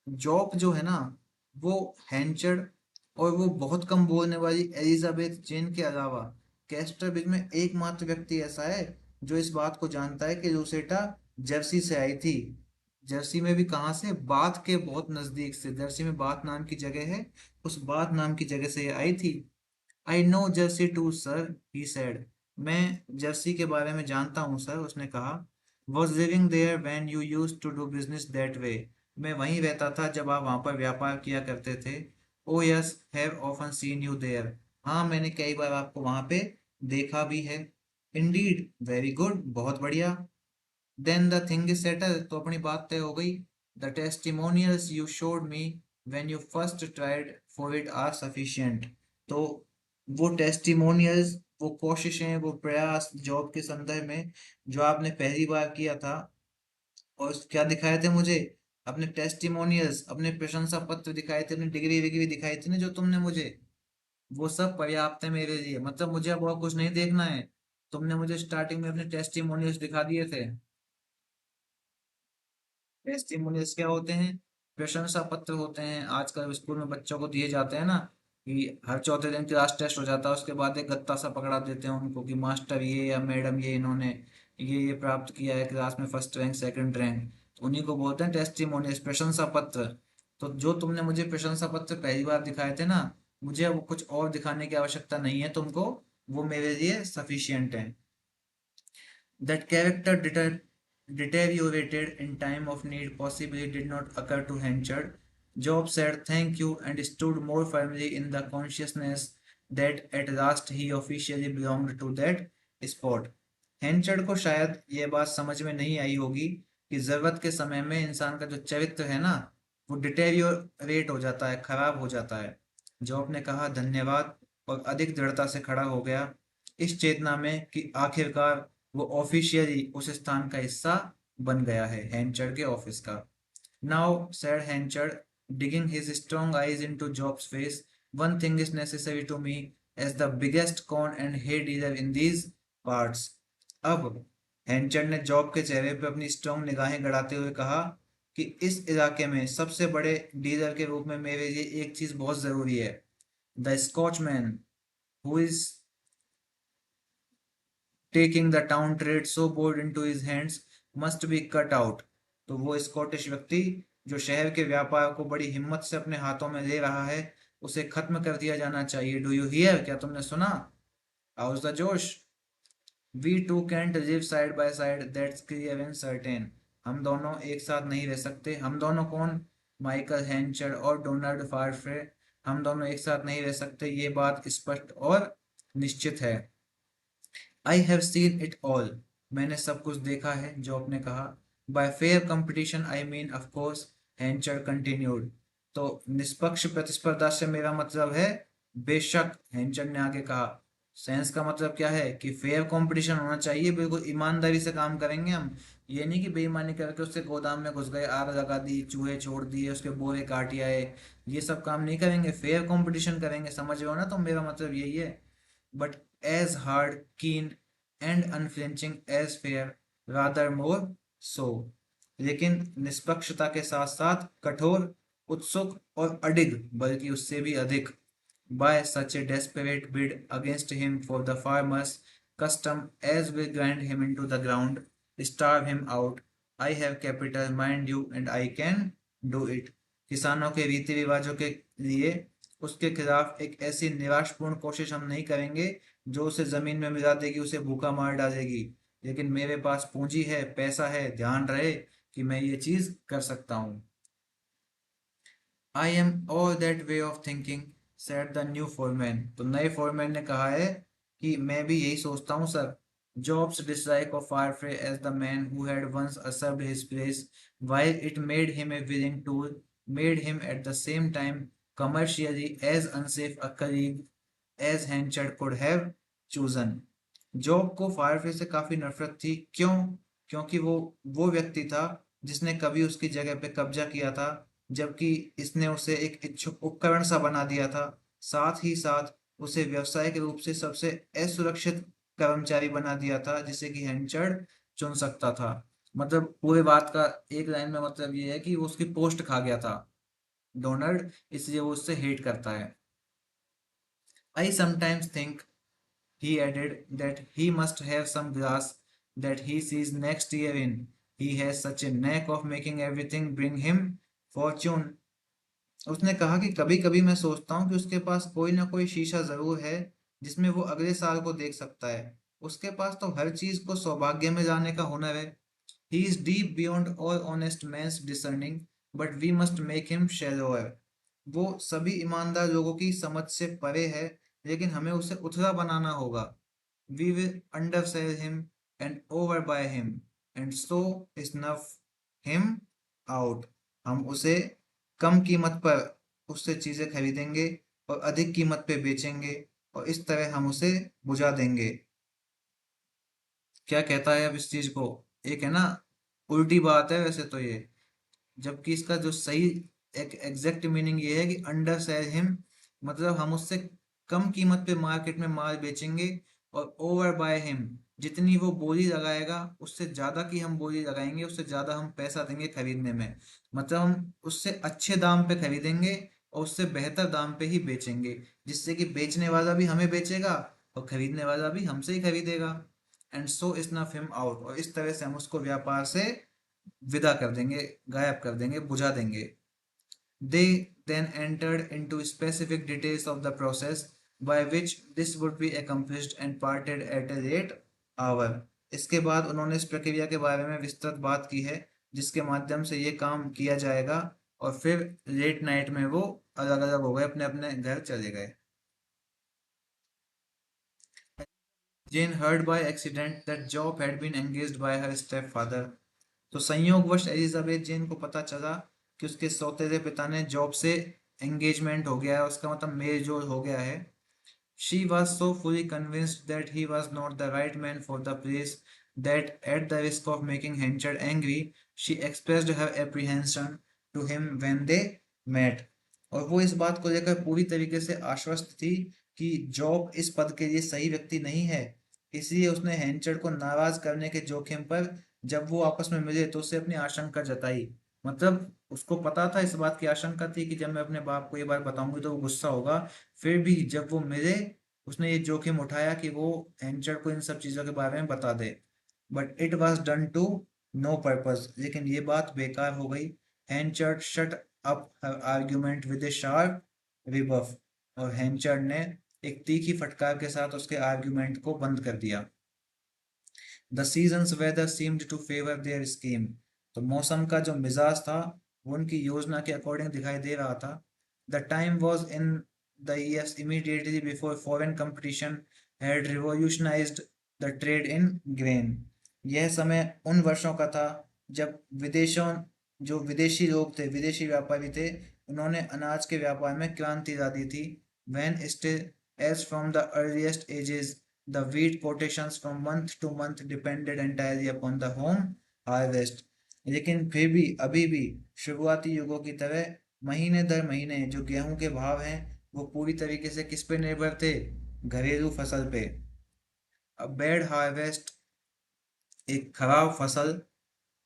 जॉब जो है ना, वो हैंचर्ड और वो बहुत कम बोलने वाली एलिजाबेथ जेन के अलावा कैस्टरविच में एकमात्र व्यक्ति ऐसा है जो इस बात को जानता है कि लूसेटा जर्सी से आई थी। जर्सी में भी कहाँ से, बाथ के बहुत नजदीक से, जर्सी में बाथ नाम की जगह है, उस बाथ नाम की जगह से ये आई थी। I know Jersey too sir, he said. मैं जर्सी के बारे में जानता हूँ सर, उसने कहा। Was living there when you used to do business that way. मैं वहीं रहता था जब आप वहां पर व्यापार किया करते थे। Oh yes, have often seen you there. हाँ, मैंने कई बार आपको वहां पे देखा भी है। इंडीड, वेरी गुड, बहुत बढ़िया। Then the thing is settle, तो अपनी बात तय हो गई। The testimonials you showed me when you first tried for it are sufficient. तो वो टेस्टिमोनियल्स, वो कोशिशें, वो प्रयास जॉब के संदर्भ में जो आपने पहली बार किया था, और क्या दिखाए थे मुझे, अपने टेस्टिमोनियल्स, अपने प्रशंसा पत्र दिखाए थे, अपनी डिग्री विग्री दिखाई थी ना जो तुमने मुझे, वो सब पर्याप्त है मेरे लिए। मतलब मुझे अब और कुछ नहीं देखना है। तुमने मुझे स्टार्टिंग में अपने टेस्टिमोनियल्स दिखा दिए थे। टेस्टिमोनियल्स क्या होते हैं? प्रशंसा पत्र होते हैं, आजकल स्कूल में बच्चों को दिए जाते हैं ना, कि हर चौथे दिन क्लास टेस्ट हो जाता है, उसके बाद एक गत्ता सा पकड़ा देते हैं उनको कि मास्टर ये या मैडम ये इन्होंने ये प्राप्त किया है, क्लास में फर्स्ट रैंक सेकंड रैंक। तो उन्हीं को बोलते हैं टेस्टिमोनियल्स, प्रशंसा पत्र। तो जो तुमने मुझे प्रशंसा पत्र पहली बार दिखाए थे ना, मुझे अब कुछ और दिखाने की आवश्यकता नहीं है तुमको, वो मेरे लिए सफिशियंट है। That character deteriorated in time of need possibly did not occur to Henchard. Job said thank you and stood more firmly in the consciousness that at last he officially belonged to that spot. हेंचर्ड को शायद ये बात समझ में नहीं आई होगी कि जरूरत के समय में इंसान का जो चरित्र है ना, वो डिटेरियोरेट हो जाता है, खराब हो जाता है। जॉब ने कहा धन्यवाद, और अधिक दृढ़ता से खड़ा हो गया, इस चेतना में कि आखिरकार वो ऑफिशियली उस स्थान का हिस्सा बन गया है, हैंचर्ड के ऑफिस का। Now said Henchard, digging his strong eyes into Job's face, one thing is necessary to me as the biggest con and hay dealer in these parts. अब हैंचर्ड ने जॉब के चेहरे पर अपनी स्ट्रॉन्ग निगाहें गड़ाते हुए कहा कि इस इलाके में सबसे बड़े डीलर के रूप में मेरे लिए एक चीज बहुत जरूरी है। The Scotchman who is taking the town trade so bold into his hands must be cut out। तो वो स्कॉटिश व्यक्ति जो शहर के व्यापार को बड़ी हिम्मत से अपने हाथों में ले रहा है, उसे खत्म कर दिया जाना चाहिए। Do you hear? क्या तुमने सुना? House the josh? We two can't live side by side, that's clear and certain. हम दोनों एक साथ नहीं रह सकते। हम दोनों कौन? माइकल हैंचर और डोनाल्ड फारफ्रे। हम दोनों एक साथ नहीं रह सकते, ये बात स्पष्ट और निश्चित है। I have seen it all. मैंने सब कुछ देखा है, जॉब ने कहा। By fair competition I mean of course, Henchard continued. तो निष्पक्ष प्रतिस्पर्धा से मेरा मतलब है बेशक, हैंचर ने आगे कहा। सेंस का मतलब क्या है कि फेयर कंपटीशन होना चाहिए, बिल्कुल ईमानदारी से काम करेंगे हम। ये नहीं कि बेईमानी करके उसके गोदाम में घुस गए, आग लगा दी, चूहे छोड़ दिए, उसके बोरे काट आए। ये सब काम नहीं करेंगे, फेयर कंपटीशन करेंगे। समझ रहे हो ना? तो मेरा मतलब यही है। but as hard, keen and unflinching as fair, rather more so। लेकिन निष्पक्षता के साथ साथ कठोर, उत्सुक और अडिग, बल्कि उससे भी अधिक। By such a desperate bid against him for the farmer's custom as will grind him into the ground, starve him out। I have capital, mind you, and I can do it। किसानों के रीति रिवाजों के लिए उसके खिलाफ एक ऐसी निराशपूर्ण कोशिश हम नहीं करेंगे जो उसे जमीन में मिला देगी, उसे भूखा मार डालेगी। लेकिन मेरे पास पूंजी है, पैसा है, ध्यान रहे कि मैं ये चीज कर सकता हूँ। I am all that way of thinking, said the new foreman. तो नए फोरमैन ने कहा है कि मैं भी यही सोचता हूँ sir. Jobs dislike of Farfrae as the man who had once usurped his place, while it made him a willing tool, made him at the same time commercially as unsafe a colleague as Henchard could have chosen। Job को फायरफ्रे से काफी नफरत थी। क्यों? क्योंकि वो व्यक्ति था जिसने कभी उसकी जगह पे कब्जा किया था, जबकि इसने उसे एक इच्छुक उपकरण सा बना दिया था। साथ ही साथ उसे व्यवसायिक रूप से सबसे असुरक्षित कर्मचारी बना दिया था जिसे कि हेंचर्ड चुन सकता था। मतलब पूरे बात का एक लाइन में मतलब ये है कि वो उसकी पोस्ट खा गया था डोनाल्ड, इसलिए वो उससे हेट करता है। I sometimes think, he added, that he must have some glass that he sees next year in। He has such a knack of making everything bring him fortune। उसने कहा कि कभी कभी मैं सोचता हूँ कि उसके पास कोई ना कोई शीशा जरूर है जिसमें वो अगले साल को देख सकता है। उसके पास तो हर चीज को सौभाग्य में लाने का हुनर है। He is deep beyond all honest men's discerning, but we must make him shallower। वो सभी ईमानदार लोगों की समझ से परे है, लेकिन हमें उसे उथला बनाना होगा। We will undersell him and overbuy him and so snuff him out। हम उसे कम कीमत पर उससे चीजें खरीदेंगे और अधिक कीमत पे बेचेंगे, और इस तरह हम उसे बुझा देंगे। क्या कहता है अब इस चीज को? एक है ना, उल्टी बात है वैसे तो ये, जबकि इसका जो सही एक एग्जैक्ट मीनिंग ये है कि अंडर सेल हिम, मतलब हम उससे कम कीमत पे मार्केट में माल बेचेंगे। और ओवर बाय हिम, जितनी वो बोली लगाएगा उससे ज्यादा की हम बोली लगाएंगे, उससे ज्यादा हम पैसा देंगे खरीदने में। मतलब हम उससे अच्छे दाम पे खरीदेंगे और उससे बेहतर दाम पे ही बेचेंगे, जिससे कि बेचने वाला भी हमें बेचेगा और खरीदने वाला भी हमसे ही खरीदेगा। And so snuff him out, और इस तरह से हम उसको व्यापार से विदा कर देंगे, गायब कर देंगे, बुझा देंगे। They then entered into specific details of the process by which this would be accomplished and parted at a late hour। इसके बाद उन्होंने इस प्रक्रिया के बारे में विस्तृत बात की है जिसके माध्यम से ये काम किया जाएगा, और फिर लेट नाइट में वो अलग अलग हो गए, अपने अपने घर चले गए। Jane heard by accident that Job had been engaged by her stepfather। तो संयोगवश एलिजाबेथ जेन को पता चला कि उसके सौतेले पिता ने जॉब से एंगेजमेंट हो गया है, उसका मतलब मेल जोल हो गया है। She was so fully convinced that he was not the right man for the place that at the risk of making Henchard angry she expressed her apprehension to him when they met. और वो इस बात को लेकर पूरी तरीके से आश्वस्त थी कि जॉब इस पद के लिए सही व्यक्ति नहीं है। इसलिए उसने हेंचर्ड को नाराज करने के जोखिम पर जब वो आपस में मिले तो उससे अपनी आशंका जताई। मतलब उसको पता था, इस बात की आशंका थी कि जब मैं अपने बाप को ये बात बताऊंगी तो वो गुस्सा होगा। फिर भी जब वो मिले उसने ये जोखिम उठाया कि वो एंचर्ड को इन सब चीज़ों के बारे में बता दे। But it was done to no purpose, लेकिन ये बात बेकार हो गई। Henchard shut up her argument with a sharp rebuff, और हैंचर्ड ने एक तीखी फटकार के साथ उसके आर्ग्यूमेंट को बंद कर दिया। The season's weather seemed to favour their scheme, तो मौसम का जो मिजाज था वो उनकी योजना के अकॉर्डिंग दिखाई दे रहा था। The time was in the years immediately before foreign competition had revolutionised the trade in grain. यह समय उन वर्षों का था जब विदेशों जो विदेशी लोग थे, विदेशी व्यापारी थे, उन्होंने अनाज के व्यापार में क्रांति ला दी थी। when still as from the earliest ages the wheat quotations from month to month depended entirely upon the home harvest, लेकिन फिर भी अभी भी शुरुआती युगों की तरह महीने दर महीने जो गेहूं के भाव हैं वो पूरी तरीके से किस पे निर्भर थे? घरेलू फसल पे। अ बैड हार्वेस्ट, एक खराब फसल,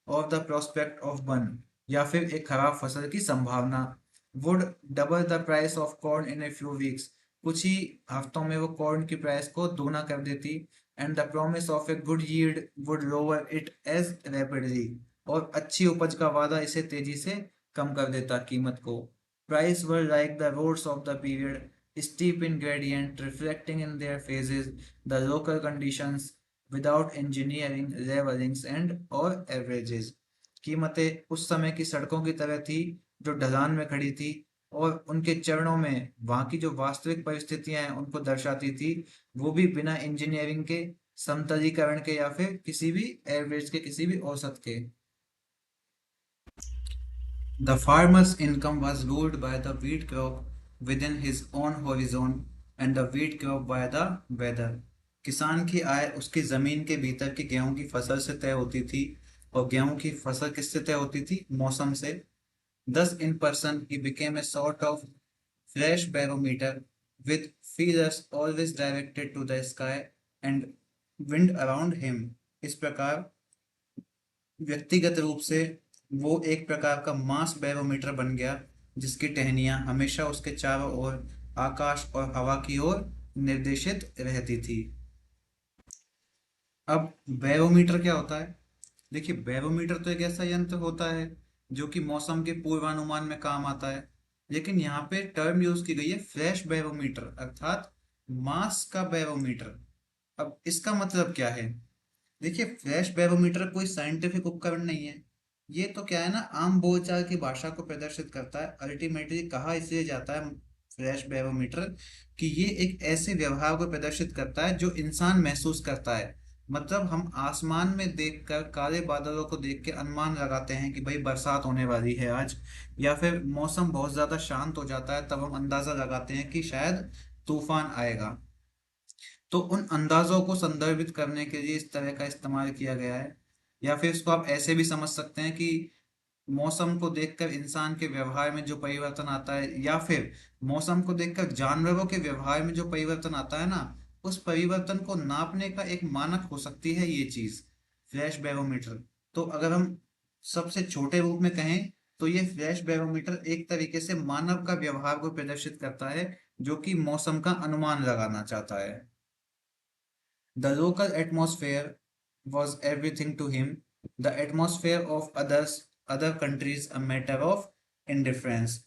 ऑफ द प्रोस्पेक्ट ऑफ बन, या फिर एक खराब फसल की संभावना, would double the price of corn in a few weeks, कुछ ही हफ्तों में वो कॉर्न की प्राइस को दोगुना कर देती। And the promise of a good yield would lower it as rapidly, और अच्छी उपज का वादा इसे तेजी से कम कर देता कीमत को। Price were like the roads of the period, steep in gradient, reflecting in their phases the local conditions without engineering levelings and or averages। कीमतें उस समय की सड़कों की तरह थी जो ढलान में खड़ी थी, और उनके चरणों में वहाँ की जो वास्तविक परिस्थितियां हैं उनको दर्शाती थी, वो भी बिना इंजीनियरिंग के, समतलीकरण के, या फिर किसी भी एवरेज के, किसी भी औसत के। The farmer's income was ruled by the wheat crop within his own horizon and the wheat crop by the weather। किसान की आय उसकी जमीन के भीतर की गेहूं की फसल से तय होती थी, और गेहूं की फसल किससे तय होती थी? मौसम से। Thus in person he became a sort of flash barometer with feelers always directed to the sky and wind around him। इस प्रकार व्यक्तिगत रूप से वो एक प्रकार का मास बैरोमीटर बन गया, जिसकी टहनियां हमेशा उसके चारों ओर आकाश और हवा की ओर निर्देशित रहती थी। अब बैरोमीटर क्या होता है? देखिए, बैरोमीटर तो एक ऐसा यंत्र होता है जो कि मौसम के पूर्वानुमान में काम आता है, लेकिन यहाँ पे टर्म यूज की गई है फ्लैश बैरोमीटर, अर्थात मास का बैरोमीटर। अब इसका मतलब क्या है? देखिए, फ्लैश बैरोमीटर कोई साइंटिफिक उपकरण नहीं है। ये तो क्या है ना, आम बोलचाल की भाषा को प्रदर्शित करता है। अल्टीमेटली कहा इसलिए जाता है फ्लैश बैरोमीटर कि ये एक ऐसे व्यवहार को प्रदर्शित करता है जो इंसान महसूस करता है। मतलब हम आसमान में देखकर काले बादलों को देख के अनुमान लगाते हैं कि भाई बरसात होने वाली है आज, या फिर मौसम बहुत ज्यादा शांत हो जाता है तब हम अंदाजा लगाते हैं कि शायद तूफान आएगा। तो उन अंदाजों को संदर्भित करने के लिए इस तरह का इस्तेमाल किया गया है। या फिर इसको आप ऐसे भी समझ सकते हैं कि मौसम को देखकर इंसान के व्यवहार में जो परिवर्तन आता है, या फिर मौसम को देखकर जानवरों के व्यवहार में जो परिवर्तन आता है ना, उस परिवर्तन को नापने का एक मानक हो सकती है ये चीज, फ्लैश बैरोमीटर। तो अगर हम सबसे छोटे रूप में कहें तो ये फ्लैश बैरोमीटर एक तरीके से मानव का व्यवहार को प्रदर्शित करता है, जो कि मौसम का अनुमान लगाना चाहता है। The local atmosphere was everything to him, the atmosphere of other countries a matter of indifference।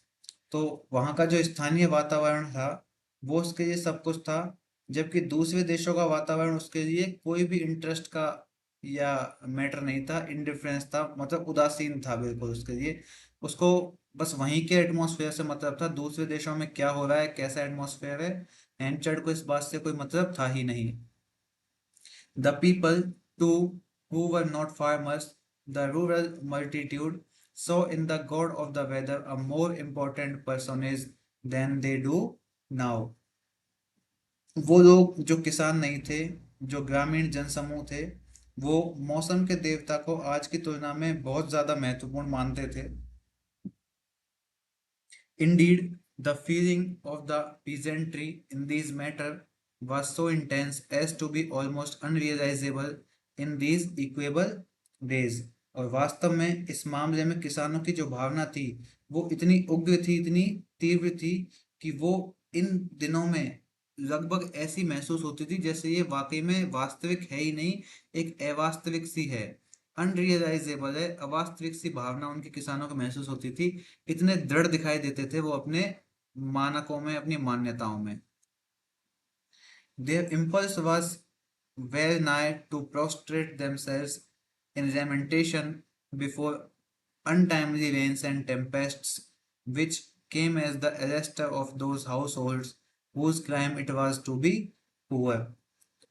तो वहाँ का जो स्थानीय वातावरण था वो उसके लिए सब कुछ था, जबकि दूसरे देशों का वातावरण उसके लिए कोई भी इंटरेस्ट का या मैटर नहीं था, इंडिफरेंस था, मतलब उदासीन था बिल्कुल उसके लिए। उसको बस वहीं के एटमॉस्फेयर से मतलब था, दूसरे देशों में क्या हो रहा है, कैसा एटमॉस्फेयर है, हैंचर्ड को इस बात से कोई मतलब था ही नहीं। The people, too, who were not farmers, the rural multitude, saw in the god of the weather a more important personage than they do now। वो लोग जो किसान नहीं थे, जो ग्रामीण जनसमूह थे, वो मौसम के देवता को आज की तुलना में बहुत ज्यादा महत्वपूर्ण मानते थे। Indeed, the feeling of the peasantry in these matter was so intense as to be almost unrealizable in these equable days। और वास्तव में इस मामले में किसानों की जो भावना थी वो इतनी उग्र थी, इतनी तीव्र थी कि वो इन दिनों में लगभग ऐसी महसूस होती थी जैसे ये वाकई में वास्तविक है ही नहीं, एक अवास्तविक सी है, अनरियलाइजेबल है, अवास्तविक सी भावना उनके किसानों को महसूस होती थी। इतने दृढ़ दिखाई देते थे वो अपने मानकों में, अपनी मान्यताओं में। Their impulse was well nigh to prostrate themselves in lamentation before untimely rains and tempests, which came as the arrester of those households whose crime it was to be poor.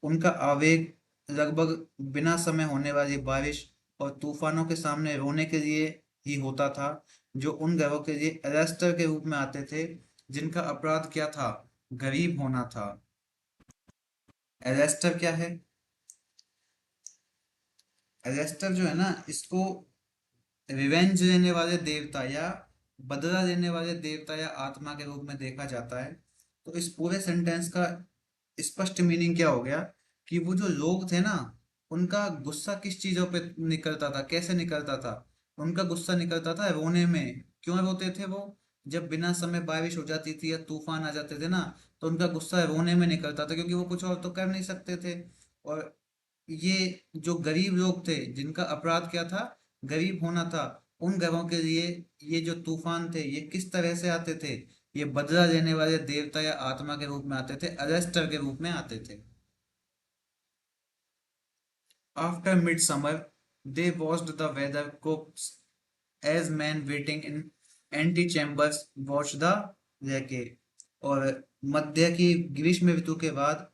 उनका आवेग लगभग बिना समय होने वाली बारिश और तूफानों के सामने रोने के लिए ही होता था, जो उन घरों के लिए अरेस्टर के रूप में आते थे जिनका अपराध क्या था, गरीब होना था। एलेस्टर क्या है? एलेस्टर जो है ना, इसको रिवेंज लेने वाले देवता या बदला लेने वाले देवता या आत्मा के रूप में देखा जाता है। तो इस पूरे सेंटेंस का स्पष्ट मीनिंग क्या हो गया कि वो जो लोग थे ना, उनका गुस्सा किस चीजों पे निकलता था, कैसे निकलता था? उनका गुस्सा निकलता था रोने में। क्यों रोते थे वो? जब बिना समय बारिश हो जाती थी या तूफान आ जाते थे ना, तो उनका गुस्सा रोने में निकलता था, क्योंकि वो कुछ और तो कर नहीं सकते थे। और ये जो गरीब लोग थे जिनका अपराध क्या था, गरीब होना था, उन घरों के लिए ये जो तूफान थे ये किस तरह से आते थे? ये बदला लेने वाले देवता या आत्मा के रूप में आते थे, अरेस्टर के रूप में आते थे। After midsummer they watched the weather cops as men waiting in antechambers watch the लेके। और मध्य की ग्रीष्म ऋतु के बाद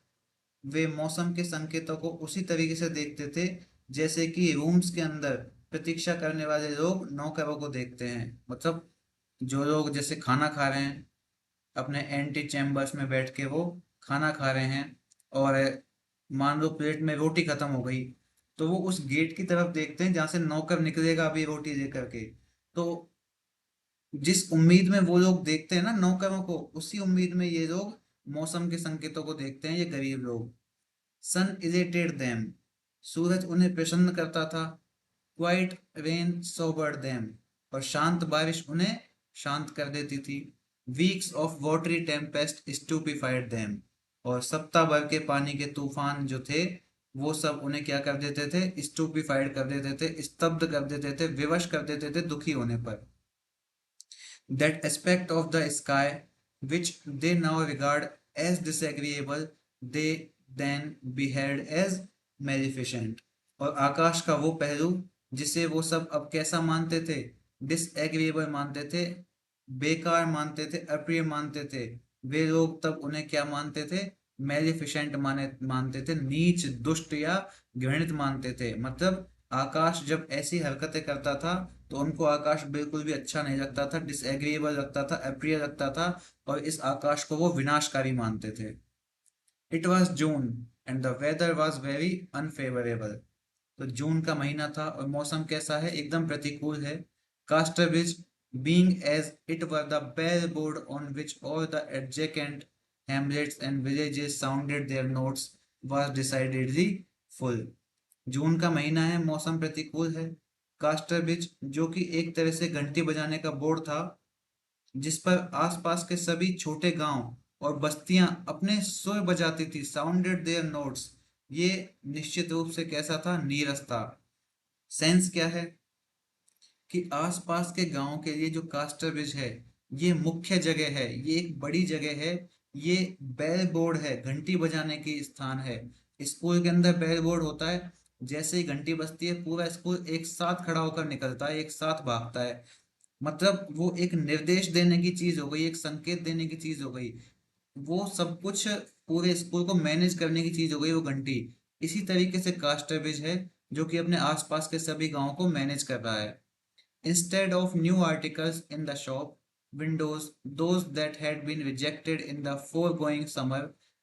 वे मौसम के संकेतों को उसी तरीके से देखते थे जैसे कि रूम्स के अंदर प्रतीक्षा करने वाले लोग नौकरों को देखते हैं। मतलब जो लोग जैसे खाना खा रहे हैं, अपने एंटी चैम्बर्स में बैठ के वो खाना खा रहे हैं, और मान लो प्लेट में रोटी खत्म हो गई, तो वो उस गेट की तरफ देखते हैं जहां से नौकर निकलेगा अभी रोटी लेकर के। तो जिस उम्मीद में वो लोग देखते हैं ना नौकरों को, उसी उम्मीद में ये लोग मौसम के संकेतों को देखते हैं, ये गरीब लोग। सन इलेटेड देम, सूरज उन्हें प्रसन्न करता था। क्वाइट रेन सोबर्ड देम, और शांत बारिश उन्हें शांत कर देती थी। Weeks of watery Tempest stupefied them, और सप्ताह भर के पानी के तूफान जो थे वो सब उन्हें क्या कर देते थे, स्टूपिफाइड कर देते थे, स्तब्ध कर देते थे, विवश कर देते थे दुखी होने पर। That aspect of the sky which they now regard as disagreeable, they then beheld as maleficent। और आकाश का वो पहलू जिसे वो सब अब कैसा मानते थे, डिसएग्रीएबल मानते थे, बेकार मानते थे, अप्रिय मानते थे, वे लोग तब उन्हें क्या मानते थे, मेलिफिसेंट मानते थे, नीच, दुष्ट या घृणित मानते थे। मतलब आकाश जब ऐसी हरकतें करता था तो उनको आकाश बिल्कुल भी अच्छा नहीं लगता था, डिसएग्रीएबल लगता था, अप्रिय लगता था, और इस आकाश को वो विनाशकारी मानते थे। It was June and the weather was very unfavourable. तो जून का महीना था और मौसम कैसा है, एकदम प्रतिकूल है। Casterbridge being as it were the bell board on which all the adjacent hamlets and villages sounded their notes was decidedly full। जून का महीना है, मौसम प्रतिकूल है। कास्टरविच जो कि एक तरह से घंटी बजाने का बोर्ड था, जिस पर आसपास के सभी छोटे गांव और बस्तियां अपने सुर बजाती थी, साउंडेड देयर नोट्स। ये निश्चित रूप से कैसा था, नीरस था। सेंस क्या है कि आसपास के गांव के लिए जो कास्टर ब्रिज है ये मुख्य जगह है, ये एक बड़ी जगह है, ये बेल बोर्ड है, घंटी बजाने की स्थान है। स्कूल के अंदर बेल बोर्ड होता है, जैसे ही घंटी बजती है पूरा स्कूल एक साथ खड़ा होकर निकलता है, एक साथ भागता है। मतलब वो एक निर्देश देने की चीज हो गई, एक संकेत देने की चीज हो गई, वो सब कुछ पूरे स्कूल को मैनेज करने की चीज हो गई वो घंटी। इसी तरीके से कास्टर ब्रिज है जो कि अपने आसपास के सभी गांवों को मैनेज कर रहा है। Instead of new articles in the shop windows, those that had been rejected in the foregoing summer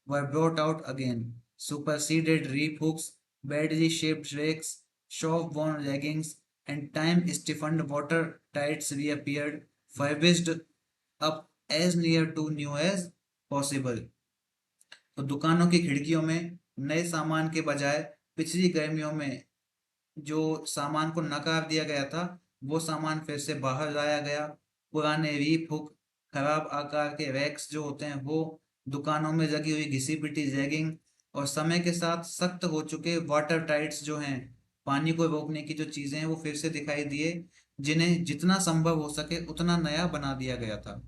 were brought out again. Superseded reap hooks, badly shaped rakes, shop-worn leggings, and time-stiffened water tights reappeared, furbished up as near to new as possible। तो दुकानों की खिड़कियों में नए सामान के बजाय पिछली गर्मियों में जो सामान को नकार दिया गया था वो सामान फिर से बाहर लाया गया। पुराने रीप हुक, खराब आकार के रैक्स जो होते हैं वो, दुकानों में लगी हुई घिसी पिटी रैगिंग और समय के साथ सख्त हो चुके वाटर टाइट्स जो हैं, पानी को रोकने की जो चीजें हैं, वो फिर से दिखाई दिए, जिन्हें जितना संभव हो सके उतना नया बना दिया गया था।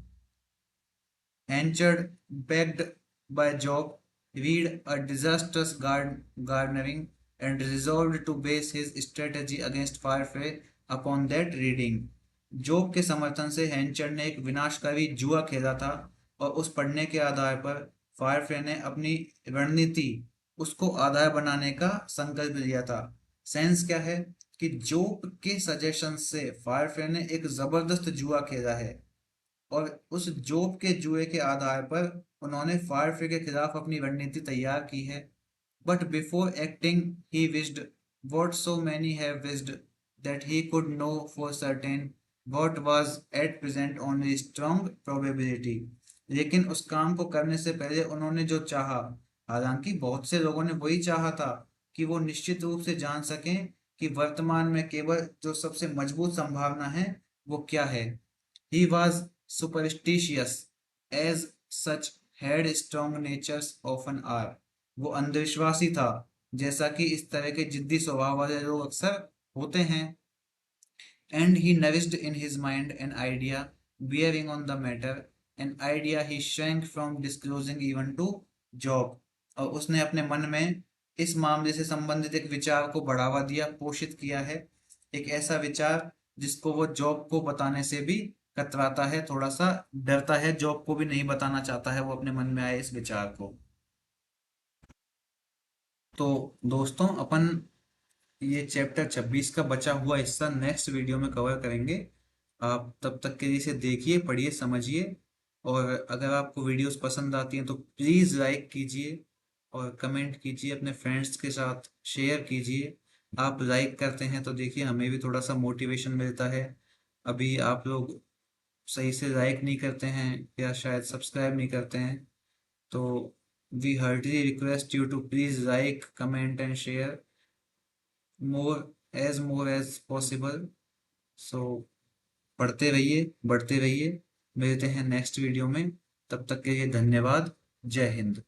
Henchard, backed by Job, read a disastrous garnering and resolved to base his strategy against Firefly upon that reading. Job के समर्थन से हैंचर्ड ने एक विनाशकारी जुआ खेला था और उस पढ़ने के आधार पर फायरफ्ले ने अपनी रणनीति उसको आधार बनाने का संकल्प लिया था। सेंस क्या है कि जॉब के सजेशन से फायरफ्ले ने एक जबरदस्त जुआ खेला है और उस जोब के जुए के आधार पर उन्होंने फायरफ्री के खिलाफ अपनी रणनीति तैयार की है। But before acting he wished what so many have wished that he could know for certain what was at present only strong probability। लेकिन उस काम को करने से पहले उन्होंने जो चाहा, हालांकि बहुत से लोगों ने वही चाहा था कि वो निश्चित रूप से जान सकें कि वर्तमान में केवल जो सबसे मजबूत संभावना है वो क्या है। He was superstitious, as such had strong natures often are। वो अंधविश्वासी था, जैसा कि इस तरह के जिद्दी स्वभाव वाले लोग अक्सर होते हैं। And he nourished in his mind an idea bearing on the matter, an idea he shrank from disclosing even to Job। और उसने अपने मन में इस मामले से संबंधित एक विचार को बढ़ावा दिया, पोषित किया है, एक ऐसा विचार जिसको वो जॉब को बताने से भी कतराता है, थोड़ा सा डरता है, जॉब को भी नहीं बताना चाहता है वो अपने मन में आए इस विचार को। तो दोस्तों, अपन ये चैप्टर 26 का बचा हुआ हिस्सा नेक्स्ट वीडियो में कवर करेंगे। आप तब तक के लिए इसे देखिए, पढ़िए, समझिए, और अगर आपको वीडियोस पसंद आती हैं तो प्लीज़ लाइक कीजिए और कमेंट कीजिए, अपने फ्रेंड्स के साथ शेयर कीजिए। आप लाइक करते हैं तो देखिए हमें भी थोड़ा सा मोटिवेशन मिलता है। अभी आप लोग सही से लाइक नहीं करते हैं या शायद सब्सक्राइब नहीं करते हैं, तो we heartily request you to please like, comment and share more as possible। So पढ़ते रहिए, बढ़ते रहिए। मिलते हैं नेक्स्ट वीडियो में। तब तक के लिए धन्यवाद। जय हिंद।